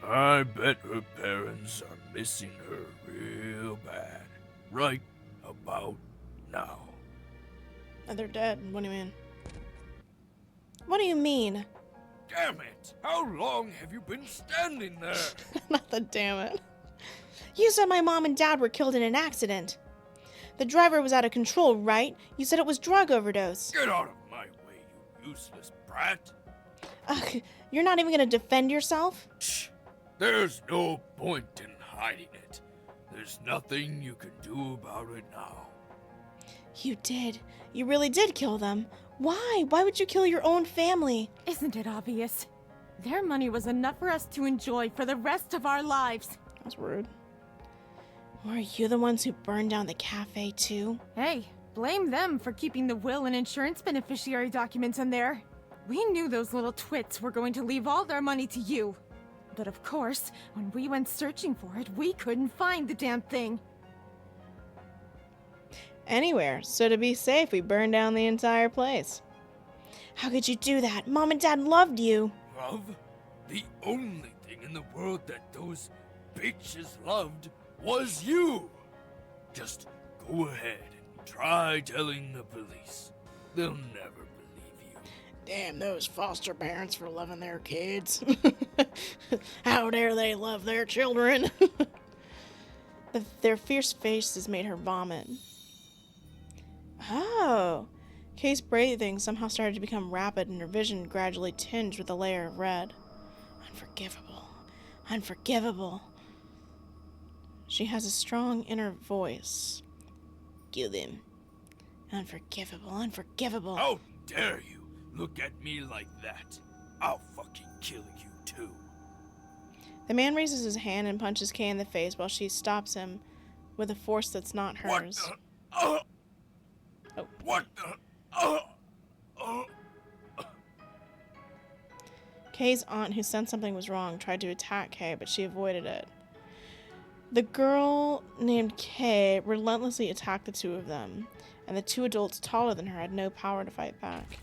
I bet her parents are missing her real bad. Right about now. And they're dead. What do you mean? What do you mean? Damn it! How long have you been standing there? Not the damn it. You said my mom and dad were killed in an accident. The driver was out of control, right? You said it was drug overdose. Get out of my way, you useless brat! Ugh, you're not even gonna defend yourself? Shh! There's no point in hiding it. There's nothing you can do about it now. You did. You really did kill them. Why? Why would you kill your own family? Isn't it obvious? Their money was enough for us to enjoy for the rest of our lives. That's rude. Were you the ones who burned down the cafe too? Hey, blame them for keeping the will and insurance beneficiary documents in there. We knew those little twits were going to leave all their money to you. But of course, when we went searching for it, we couldn't find the damn thing. Anywhere, so to be safe, we burned down the entire place. How could you do that? Mom and Dad loved you. Love? The only thing in the world that those bitches loved was you! Just go ahead and try telling the police. They'll never believe you. Damn those foster parents for loving their kids. How dare they love their children? Their fierce faces made her vomit. Oh. Kay's breathing somehow started to become rapid and her vision gradually tinged with a layer of red. Unforgivable. Unforgivable. She has a strong inner voice. Kill him. Unforgivable. Unforgivable. How dare you look at me like that? I'll fucking kill you too. The man raises his hand and punches Kay in the face while she stops him with a force that's not hers. What the? Oh. What the? Kay's aunt, who sensed something was wrong, tried to attack Kay, but she avoided it. The girl named Kay relentlessly attacked the two of them, and the two adults taller than her had no power to fight back.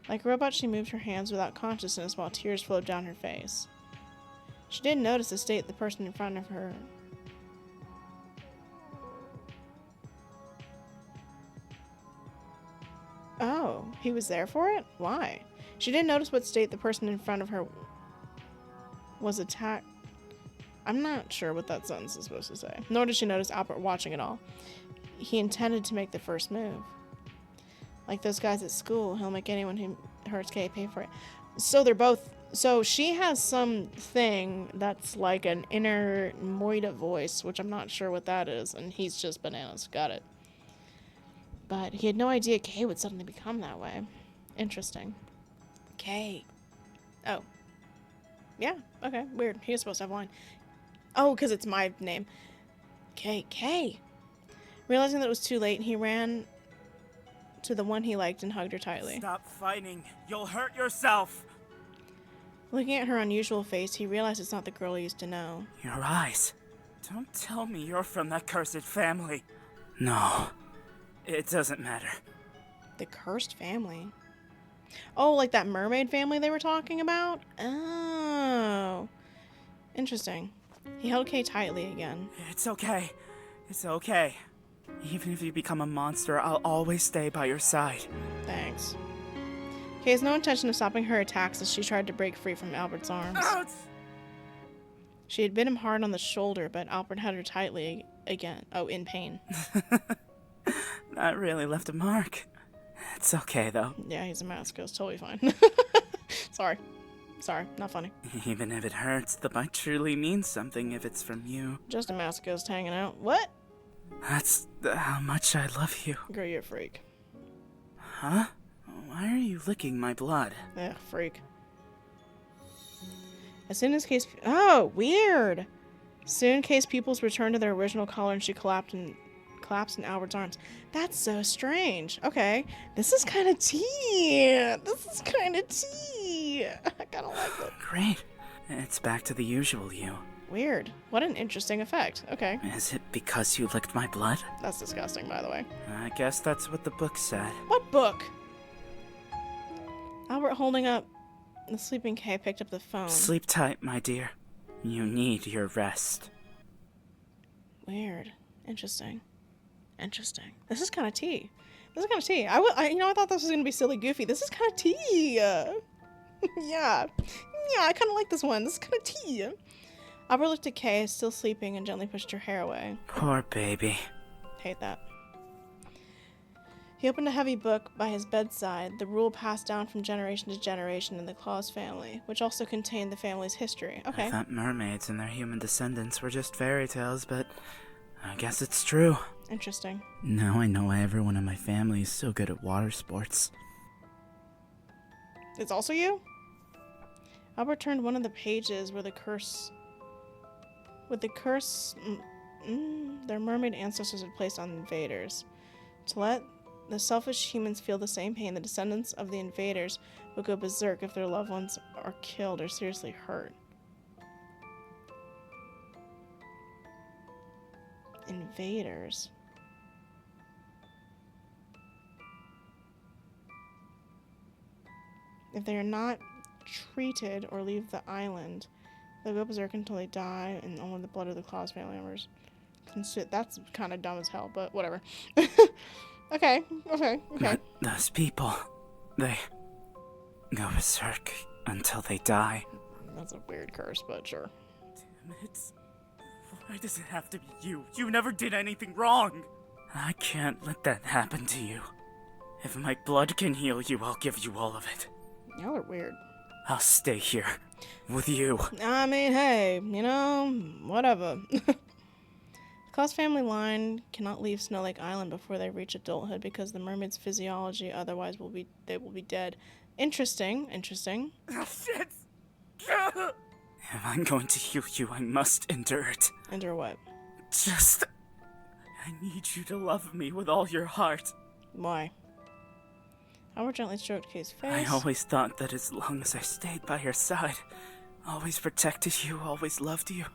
Like a robot, she moved her hands without consciousness while tears flowed down her face. She didn't notice the state the person in front of her. Oh, he was there for it? Why? She didn't notice what state the person in front of her was attacked. I'm not sure what that sentence is supposed to say. Nor did she notice Albert watching it all. He intended to make the first move. Like those guys at school, he'll make anyone who hurts Kay pay for it. So they're both So she has something that's like an inner Moida voice, which I'm not sure what that is, and he's just bananas. Got it. But he had no idea Kay would suddenly become that way. Interesting. Kay. Oh. Yeah, okay, weird. He was supposed to have a line. Oh, because it's my name. Kay. Realizing that it was too late, he ran to the one he liked and hugged her tightly. Stop fighting. You'll hurt yourself. Looking at her unusual face, he realized it's not the girl he used to know. Your eyes. Don't tell me you're from that cursed family. No, it doesn't matter. The cursed family? Oh, like that mermaid family they were talking about? Oh. Interesting. He held Kay tightly again. It's okay. It's okay. Even if you become a monster, I'll always stay by your side. Thanks. Kay has no intention of stopping her attacks as she tried to break free from Albert's arms. Ouch! She had bit him hard on the shoulder, but Albert held her tightly again. Oh, in pain. That really left a mark. It's okay, though. Yeah, he's a masochist. It's totally fine. Sorry, not funny. Even if it hurts, the bite truly means something if it's from you. Just a masochist hanging out. What? That's how much I love you. Girl, you're a freak. Huh? Why are you licking my blood? Ugh, freak. As soon as Kay's... Oh, weird! Soon, Kay's pupils returned to their original color and she collapsed in Albert's arms. That's so strange. Okay, this is kind of tea. I kind of like it. Great. It's back to the usual you. Weird. What an interesting effect. Okay. Is it because you licked my blood? That's disgusting, by the way. I guess that's what the book said. What book? Albert, holding up the sleeping Kay, picked up the phone. Sleep tight, my dear. You need your rest. Weird. Interesting. This is kind of tea. I thought this was gonna be silly goofy. This is kind of tea. Yeah, I kind of like this one. This is kind of tea. Albert looked at Kay, still sleeping, and gently pushed her hair away. Poor baby. Hate that. He opened a heavy book by his bedside, the rule passed down from generation to generation in the Claus family, which also contained the family's history. Okay. I thought mermaids and their human descendants were just fairy tales, but I guess it's true. Interesting. Now I know why everyone in my family is so good at water sports. It's also you? Albert turned one of the pages where the curse... their mermaid ancestors had placed on invaders. To let the selfish humans feel the same pain, the descendants of the invaders would go berserk if their loved ones are killed or seriously hurt. Invaders. If they are not treated or leave the island, they'll go berserk until they die, and only the blood of the Claus family members can sit. That's kind of dumb as hell, but whatever. Okay. But those people, they go berserk until they die. That's a weird curse, but sure. Damn it. Why does it have to be you? You never did anything wrong! I can't let that happen to you. If my blood can heal you, I'll give you all of it. Y'all are weird. I'll stay here. With you. I mean, hey, whatever. The Claus family line cannot leave Snow Lake Island before they reach adulthood because the mermaid's physiology otherwise they will be dead. Interesting. Oh, shit! If I'm going to heal you, I must endure it. Endure what? I need you to love me with all your heart. Why? Albert gently stroked Kay's face. I always thought that as long as I stayed by your side, always protected you, always loved you,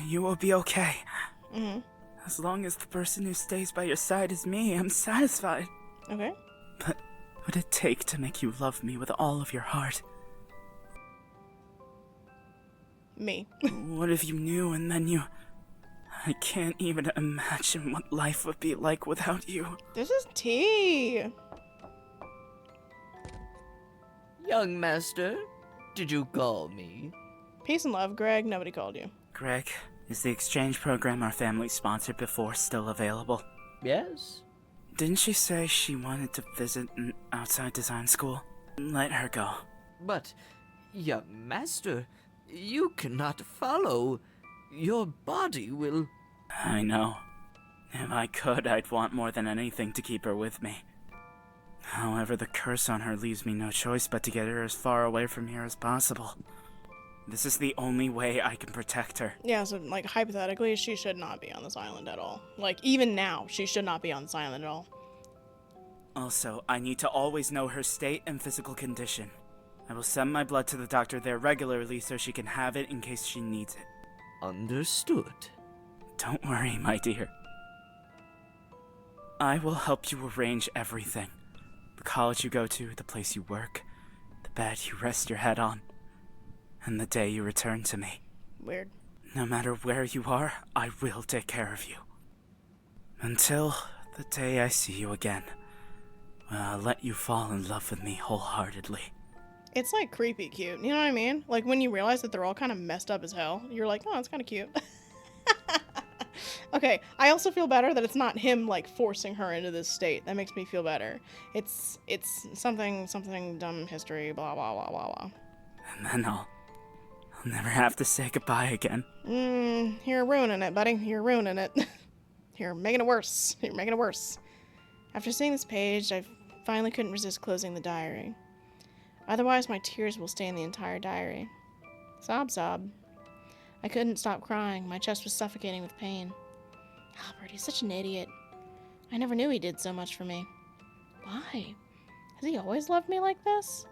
you will be okay. Mm-hmm. As long as the person who stays by your side is me, I'm satisfied. Okay. But what would it take to make you love me with all of your heart? Me. What if you knew and then you... I can't even imagine what life would be like without you. This is tea. Young master, did you call me? Peace and love, Greg. Nobody called you. Greg, is the exchange program our family sponsored before still available? Yes? Didn't she say she wanted to visit an outside design school? Let her go. But Young master, you cannot follow. Your body will... I know. If I could, I'd want more than anything to keep her with me. However, the curse on her leaves me no choice but to get her as far away from here as possible. This is the only way I can protect her. Yeah, so, like, hypothetically, she should not be on this island at all. Like, even now, she should not be on this island at all. Also, I need to always know her state and physical condition. I will send my blood to the doctor there regularly so she can have it in case she needs it. Understood. Don't worry, my dear. I will help you arrange everything. The college you go to, the place you work, the bed you rest your head on, and the day you return to me. Weird. No matter where you are, I will take care of you. Until the day I see you again, when I'll let you fall in love with me wholeheartedly. It's, like, creepy cute. You know what I mean? Like, when you realize that they're all kind of messed up as hell, you're like, oh, it's kind of cute. Okay, I also feel better that it's not him, like, forcing her into this state. That makes me feel better. It's something dumb history, blah, blah, blah, blah, blah. And then I'll never have to say goodbye again. You're ruining it, buddy. You're ruining it. You're making it worse. You're making it worse. After seeing this page, I finally couldn't resist closing the diary. Otherwise, my tears will stain the entire diary. Sob, sob. I couldn't stop crying. My chest was suffocating with pain. Albert, he's such an idiot. I never knew he did so much for me. Why? Has he always loved me like this?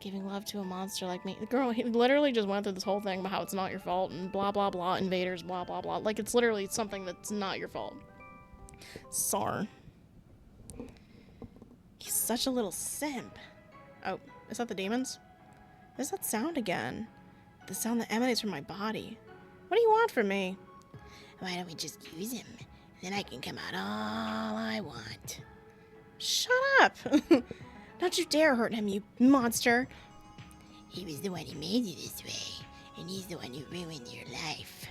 Giving love to a monster like me. The girl, he literally just went through this whole thing about how it's not your fault and blah, blah, blah, invaders, blah, blah, blah. Like, it's literally something that's not your fault. Sar. He's such a little simp. Oh, is that the demons? What is that sound again? The sound that emanates from my body. What do you want from me? Why don't we just use him? Then I can come out all I want. Shut up! Don't you dare hurt him, you monster! He was the one who made you this way, and he's the one who ruined your life.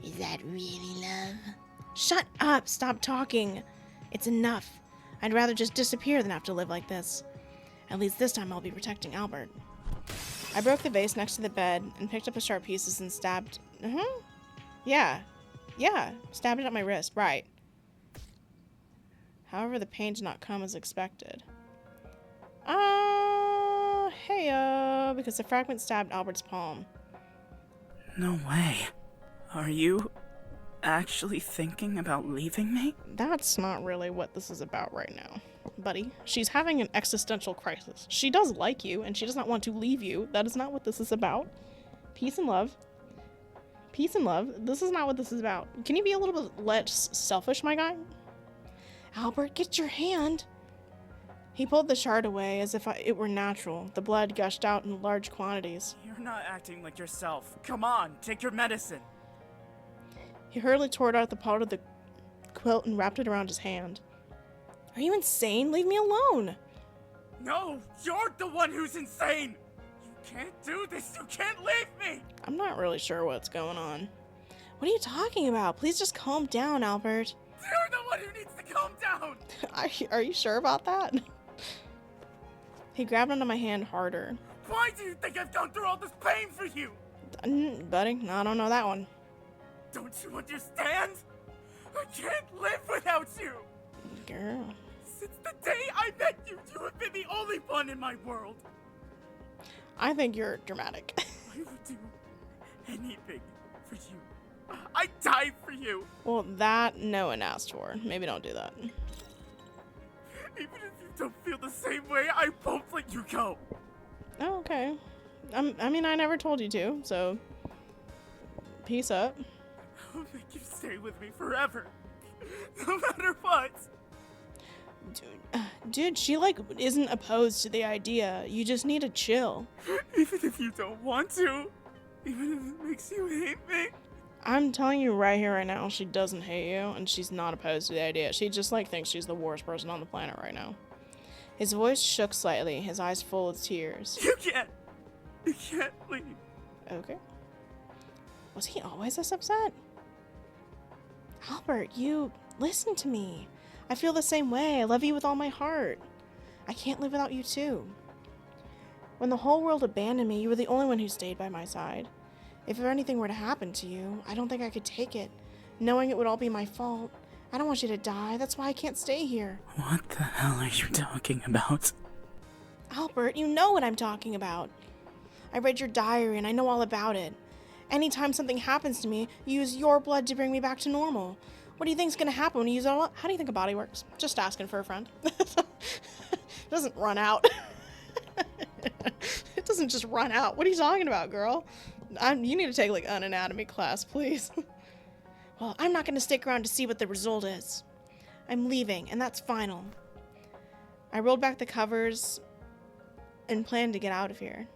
Is that really love? Shut up! Stop talking! It's enough. I'd rather just disappear than have to live like this. At least this time I'll be protecting Albert. I broke the vase next to the bed and picked up the sharp pieces and stabbed... Yeah, stabbed it at my wrist, right. However, the pain did not come as expected. Because the fragment stabbed Albert's palm. No way. Are you actually thinking about leaving me? That's not really what this is about right now, buddy. She's having an existential crisis. She does like you, and she does not want to leave you. That is not what this is about. Peace and love. Peace and love. This is not what this is about. Can you be a little bit less selfish, my guy? Albert, get your hand. He pulled the shard away as if it were natural. The blood gushed out in large quantities. You're not acting like yourself. Come on, take your medicine. He hurriedly tore out the part of the quilt and wrapped it around his hand. Are you insane? Leave me alone. No, you're the one who's insane. You can't do this. You can't leave me. I'm not really sure what's going on. What are you talking about? Please just calm down, Albert. You're the one who needs to calm down. Are you sure about that? He grabbed onto my hand harder. Why do you think I've gone through all this pain for you? Buddy, I don't know that one. Don't you understand? I can't live without you. Girl. Since the day I met you, you have been the only one in my world. I think you're dramatic. I would do anything for you. I'd die for you. Well, that no one asked for. Maybe don't do that. Even if you don't feel the same way, I won't let you go. Oh, okay. I mean, I never told you to, so peace up. I'll make you stay with me forever, no matter what. Dude, she, like, isn't opposed to the idea. You just need to chill. Even if you don't want to. Even if it makes you hate me. I'm telling you right here, right now, she doesn't hate you, and she's not opposed to the idea. She just, like, thinks she's the worst person on the planet right now. His voice shook slightly, his eyes full of tears. You can't leave. Okay. Was he always this upset? Albert, listen to me. I feel the same way. I love you with all my heart. I can't live without you too. When the whole world abandoned me, you were the only one who stayed by my side. If anything were to happen to you, I don't think I could take it, knowing it would all be my fault. I don't want you to die. That's why I can't stay here. What the hell are you talking about? Albert, you know what I'm talking about. I read your diary and I know all about it. Anytime something happens to me, you use your blood to bring me back to normal. What do you think's gonna happen when you use it all? How do you think a body works? Just asking for a friend. It doesn't run out. It doesn't just run out. What are you talking about, girl? You need to take like an anatomy class, please. Well, I'm not gonna stick around to see what the result is. I'm leaving, and that's final. I rolled back the covers and planned to get out of here.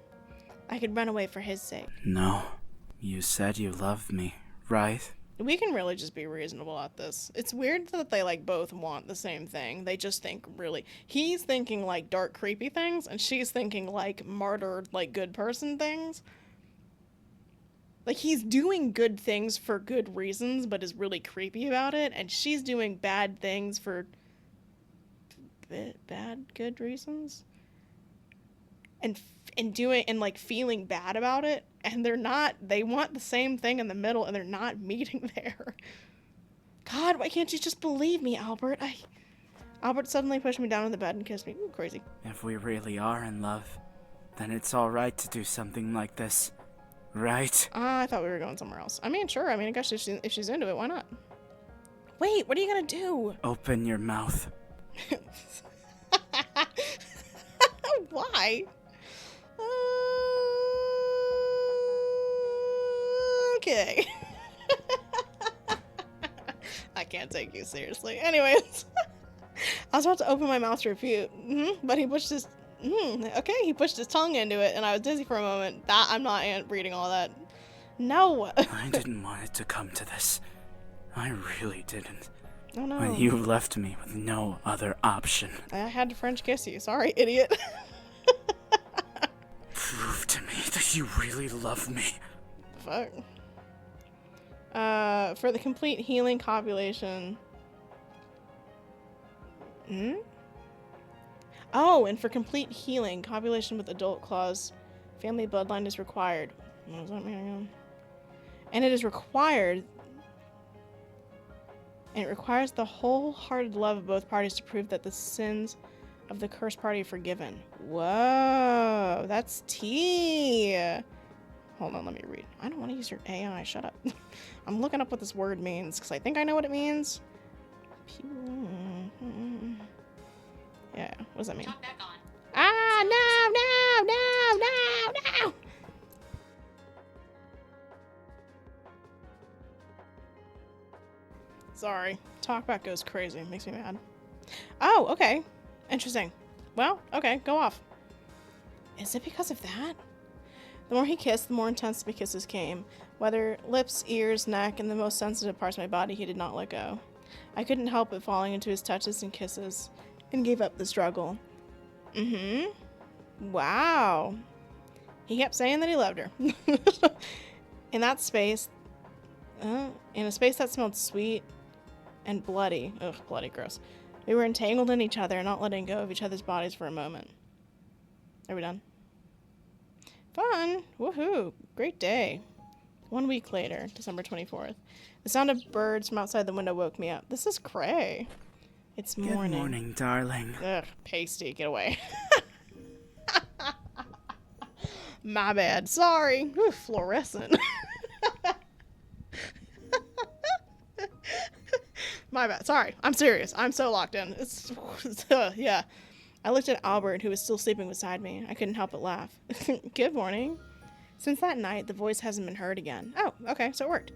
I could run away for his sake. No. You said you loved me, right? We can really just be reasonable at this. It's weird that they like both want the same thing. They just think really... He's thinking like dark, creepy things, and she's thinking like martyr, like good person things. Like he's doing good things for good reasons, but is really creepy about it, and she's doing bad things for bad, good reasons. And doing and like feeling bad about it, and they want the same thing in the middle, and they're not meeting there. God, why can't you just believe me, Albert? Albert suddenly pushed me down on the bed and kissed me. Ooh, crazy. If we really are in love, then it's alright to do something like this, right? I thought we were going somewhere else. I mean, sure. I mean, I guess if she's into it, why not? Wait, what are you gonna do? Open your mouth. Why? Okay. I can't take you seriously. Anyways, I was about to open my mouth to refute, but he pushed his. He pushed his tongue into it, and I was dizzy for a moment. I'm not reading all that. No. I didn't want it to come to this. I really didn't. Oh no. When you left me with no other option. I had to French kiss you. Sorry, idiot. Prove to me that you really love me. Fuck. For the complete healing copulation. Oh, and for complete healing, copulation with adult clause, family bloodline is required. What does that mean again? And it is required. And it requires the wholehearted love of both parties to prove that the sins of the cursed party are forgiven. Whoa, that's tea. Hold on, let me read. I don't want to use your AI. Shut up. I'm looking up what this word means because I think I know what it means. Yeah, what does that mean? Back on. Ah, no. Sorry. Talkback goes crazy. Makes me mad. Oh, okay. Interesting. Well, okay, go off. Is it because of that? The more he kissed, the more intense the kisses came. Whether lips, ears, neck, and the most sensitive parts of my body, he did not let go. I couldn't help but falling into his touches and kisses, and gave up the struggle. Wow. He kept saying that he loved her. In that space, in a space that smelled sweet and bloody. Ugh, bloody gross. We were entangled in each other, not letting go of each other's bodies for a moment. Are we done? Fun! Woohoo! Great day. 1 week later, December 24th. The sound of birds from outside the window woke me up. This is cray. It's morning. Good morning, darling. Ugh, pasty, get away. My bad. Sorry. Ooh, fluorescent. My bad. Sorry. I'm serious. I'm so locked in. Yeah. I looked at Albert, who was still sleeping beside me. I couldn't help but laugh. Good morning. Since that night, the voice hasn't been heard again. Oh, okay, so it worked.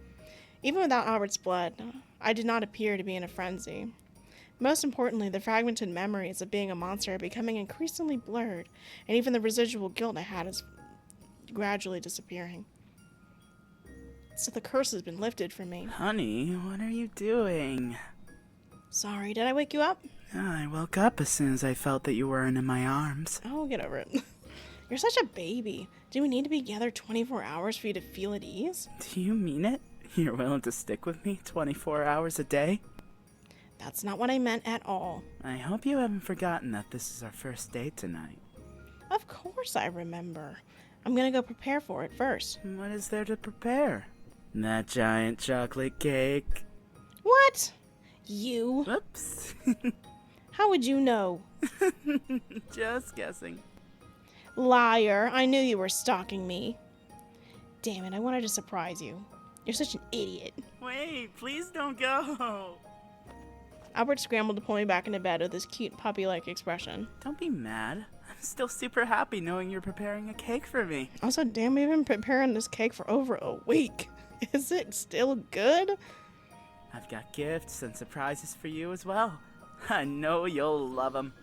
Even without Albert's blood, I did not appear to be in a frenzy. Most importantly, the fragmented memories of being a monster are becoming increasingly blurred, and even the residual guilt I had is gradually disappearing. So the curse has been lifted from me. Honey, what are you doing? Sorry, did I wake you up? I woke up as soon as I felt that you weren't in my arms. Oh, get over it. You're such a baby. Do we need to be together 24 hours for you to feel at ease? Do you mean it? You're willing to stick with me 24 hours a day? That's not what I meant at all. I hope you haven't forgotten that this is our first date tonight. Of course I remember. I'm gonna go prepare for it first. What is there to prepare? That giant chocolate cake. What? You? Whoops. How would you know? Just guessing. Liar. I knew you were stalking me. Damn it, I wanted to surprise you. You're such an idiot. Wait, please don't go. Albert scrambled to pull me back into bed with his cute puppy-like expression. Don't be mad. I'm still super happy knowing you're preparing a cake for me. Also, damn, we've been preparing this cake for over a week. Is it still good? I've got gifts and surprises for you as well. I know you'll love them.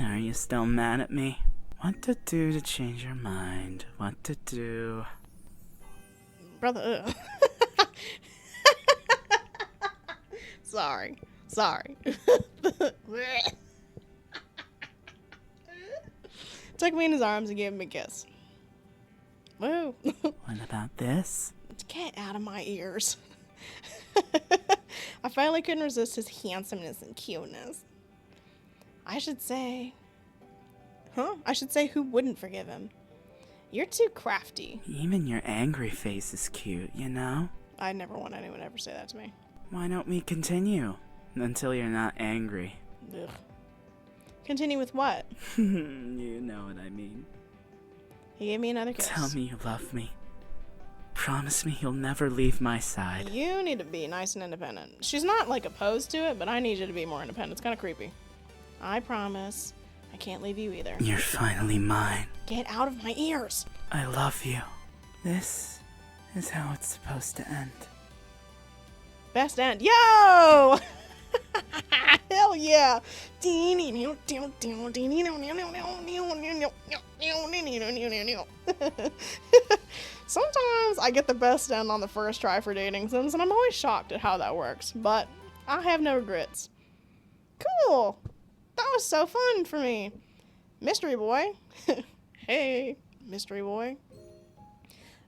Are you still mad at me? What to do to change your mind? What to do? Brother. Sorry. Took me in his arms and gave him a kiss. Woo. What about this? Get out of my ears. I finally couldn't resist his handsomeness and cuteness. I should say who wouldn't forgive him? You're too crafty. Even your angry face is cute, you know? I never want anyone to ever say that to me. Why don't we continue? Until you're not angry. Ugh. Continue with what? You know what I mean. He gave me another kiss. Tell me you love me. Promise me you'll never leave my side. You need to be nice and independent. She's not, like, opposed to it, but I need you to be more independent. It's kind of creepy. I promise. I can't leave you either. You're finally mine. Get out of my ears. I love you. This is how it's supposed to end. Best end. Yo! Hell yeah! Sometimes I get the best end on the first try for dating sims, and I'm always shocked at how that works, but I have no regrets. Cool! That was so fun for me. Mystery boy. Hey, mystery boy.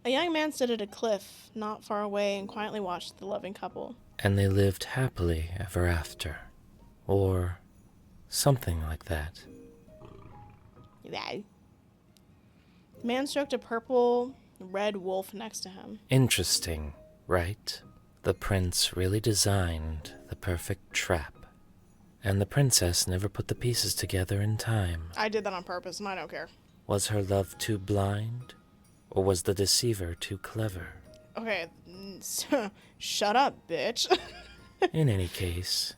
A young man stood at a cliff not far away and quietly watched the loving couple. And they lived happily ever after. Or something like that. Yeah. The man stroked a purple red wolf next to him. Interesting, right? The prince really designed the perfect trap. And the princess never put the pieces together in time. I did that on purpose, and I don't care. Was her love too blind? Or was the deceiver too clever? Okay, shut up, bitch. In any case,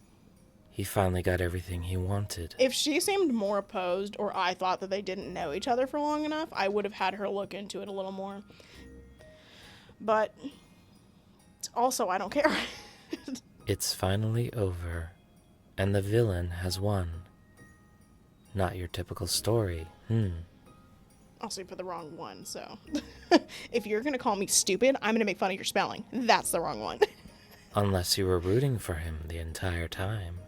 he finally got everything he wanted. If she seemed more opposed, or I thought that they didn't know each other for long enough, I would have had her look into it a little more. But also, I don't care. It's finally over, and the villain has won. Not your typical story, Also, you put the wrong one, so. If you're gonna call me stupid, I'm gonna make fun of your spelling. That's the wrong one. Unless you were rooting for him the entire time.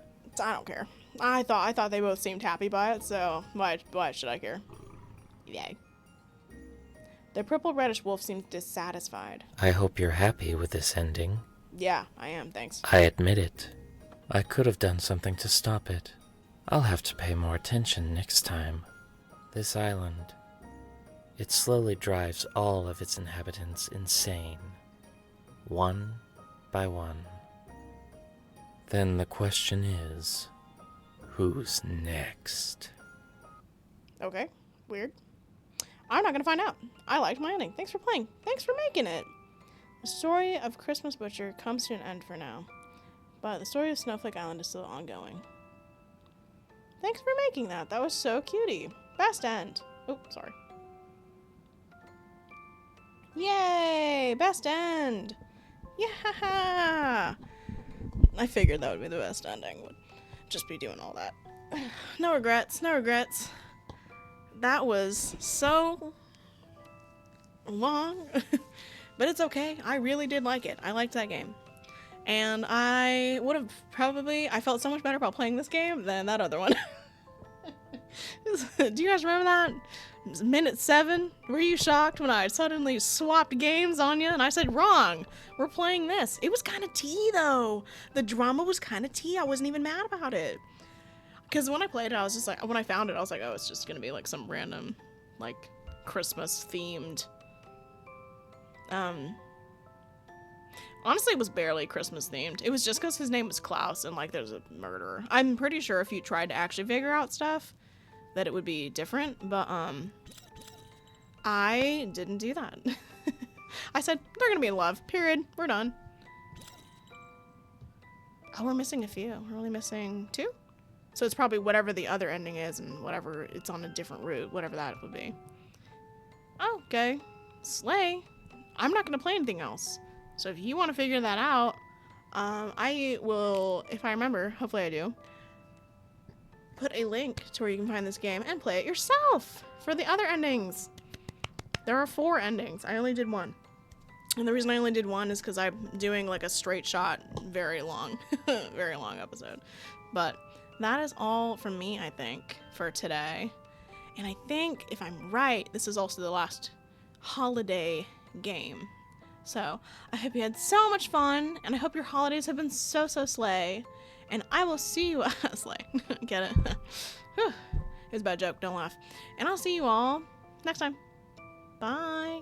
I don't care. I thought they both seemed happy by it, so why should I care? Yay. The purple reddish wolf seems dissatisfied. I hope you're happy with this ending. Yeah, I am, thanks. I admit it. I could have done something to stop it. I'll have to pay more attention next time. This island, it slowly drives all of its inhabitants insane. One by one. Then the question is, who's next? Okay, weird. I'm not gonna find out. I liked my ending. Thanks for playing. Thanks for making it. The story of Christmas Butcher comes to an end for now, but the story of Snowflake Island is still ongoing. Thanks for making that. That was so cutie. Best end. Oh, sorry. Yay! Best end! Yeah! I figured that would be the best ending. Would just be doing all that. No regrets. No regrets. That was so long, but it's okay. I really did like it. I liked that game. And I would have I felt so much better about playing this game than that other one. Do you guys remember that? Minute 7? Were you shocked when I suddenly swapped games on you and I said, wrong, we're playing this? It was kind of tea though. The drama was kind of tea. I wasn't even mad about it. Because when I played it, I was just like, when I found it, I was like, oh, it's just gonna be like some random, like, Christmas themed. Honestly, it was barely Christmas themed. It was just because his name was Klaus and like there's a murderer. I'm pretty sure if you tried to actually figure out stuff, that it would be different. But I didn't do that. I said they're gonna be in love. Period. We're done. Oh, we're missing a few. We're only missing 2. So it's probably whatever the other ending is and whatever it's on a different route, whatever that would be. Oh, okay. Slay. I'm not going to play anything else. So if you want to figure that out, I will, if I remember, hopefully I do, put a link to where you can find this game and play it yourself for the other endings. There are 4 endings. I only did 1. And the reason I only did 1 is because I'm doing like a straight shot, very long episode. But that is all from me, I think, for today. And I think, if I'm right, this is also the last holiday game. So, I hope you had so much fun, and I hope your holidays have been so slay. And I will see you, slay, get it? Whew. It was a bad joke, don't laugh. And I'll see you all next time. Bye.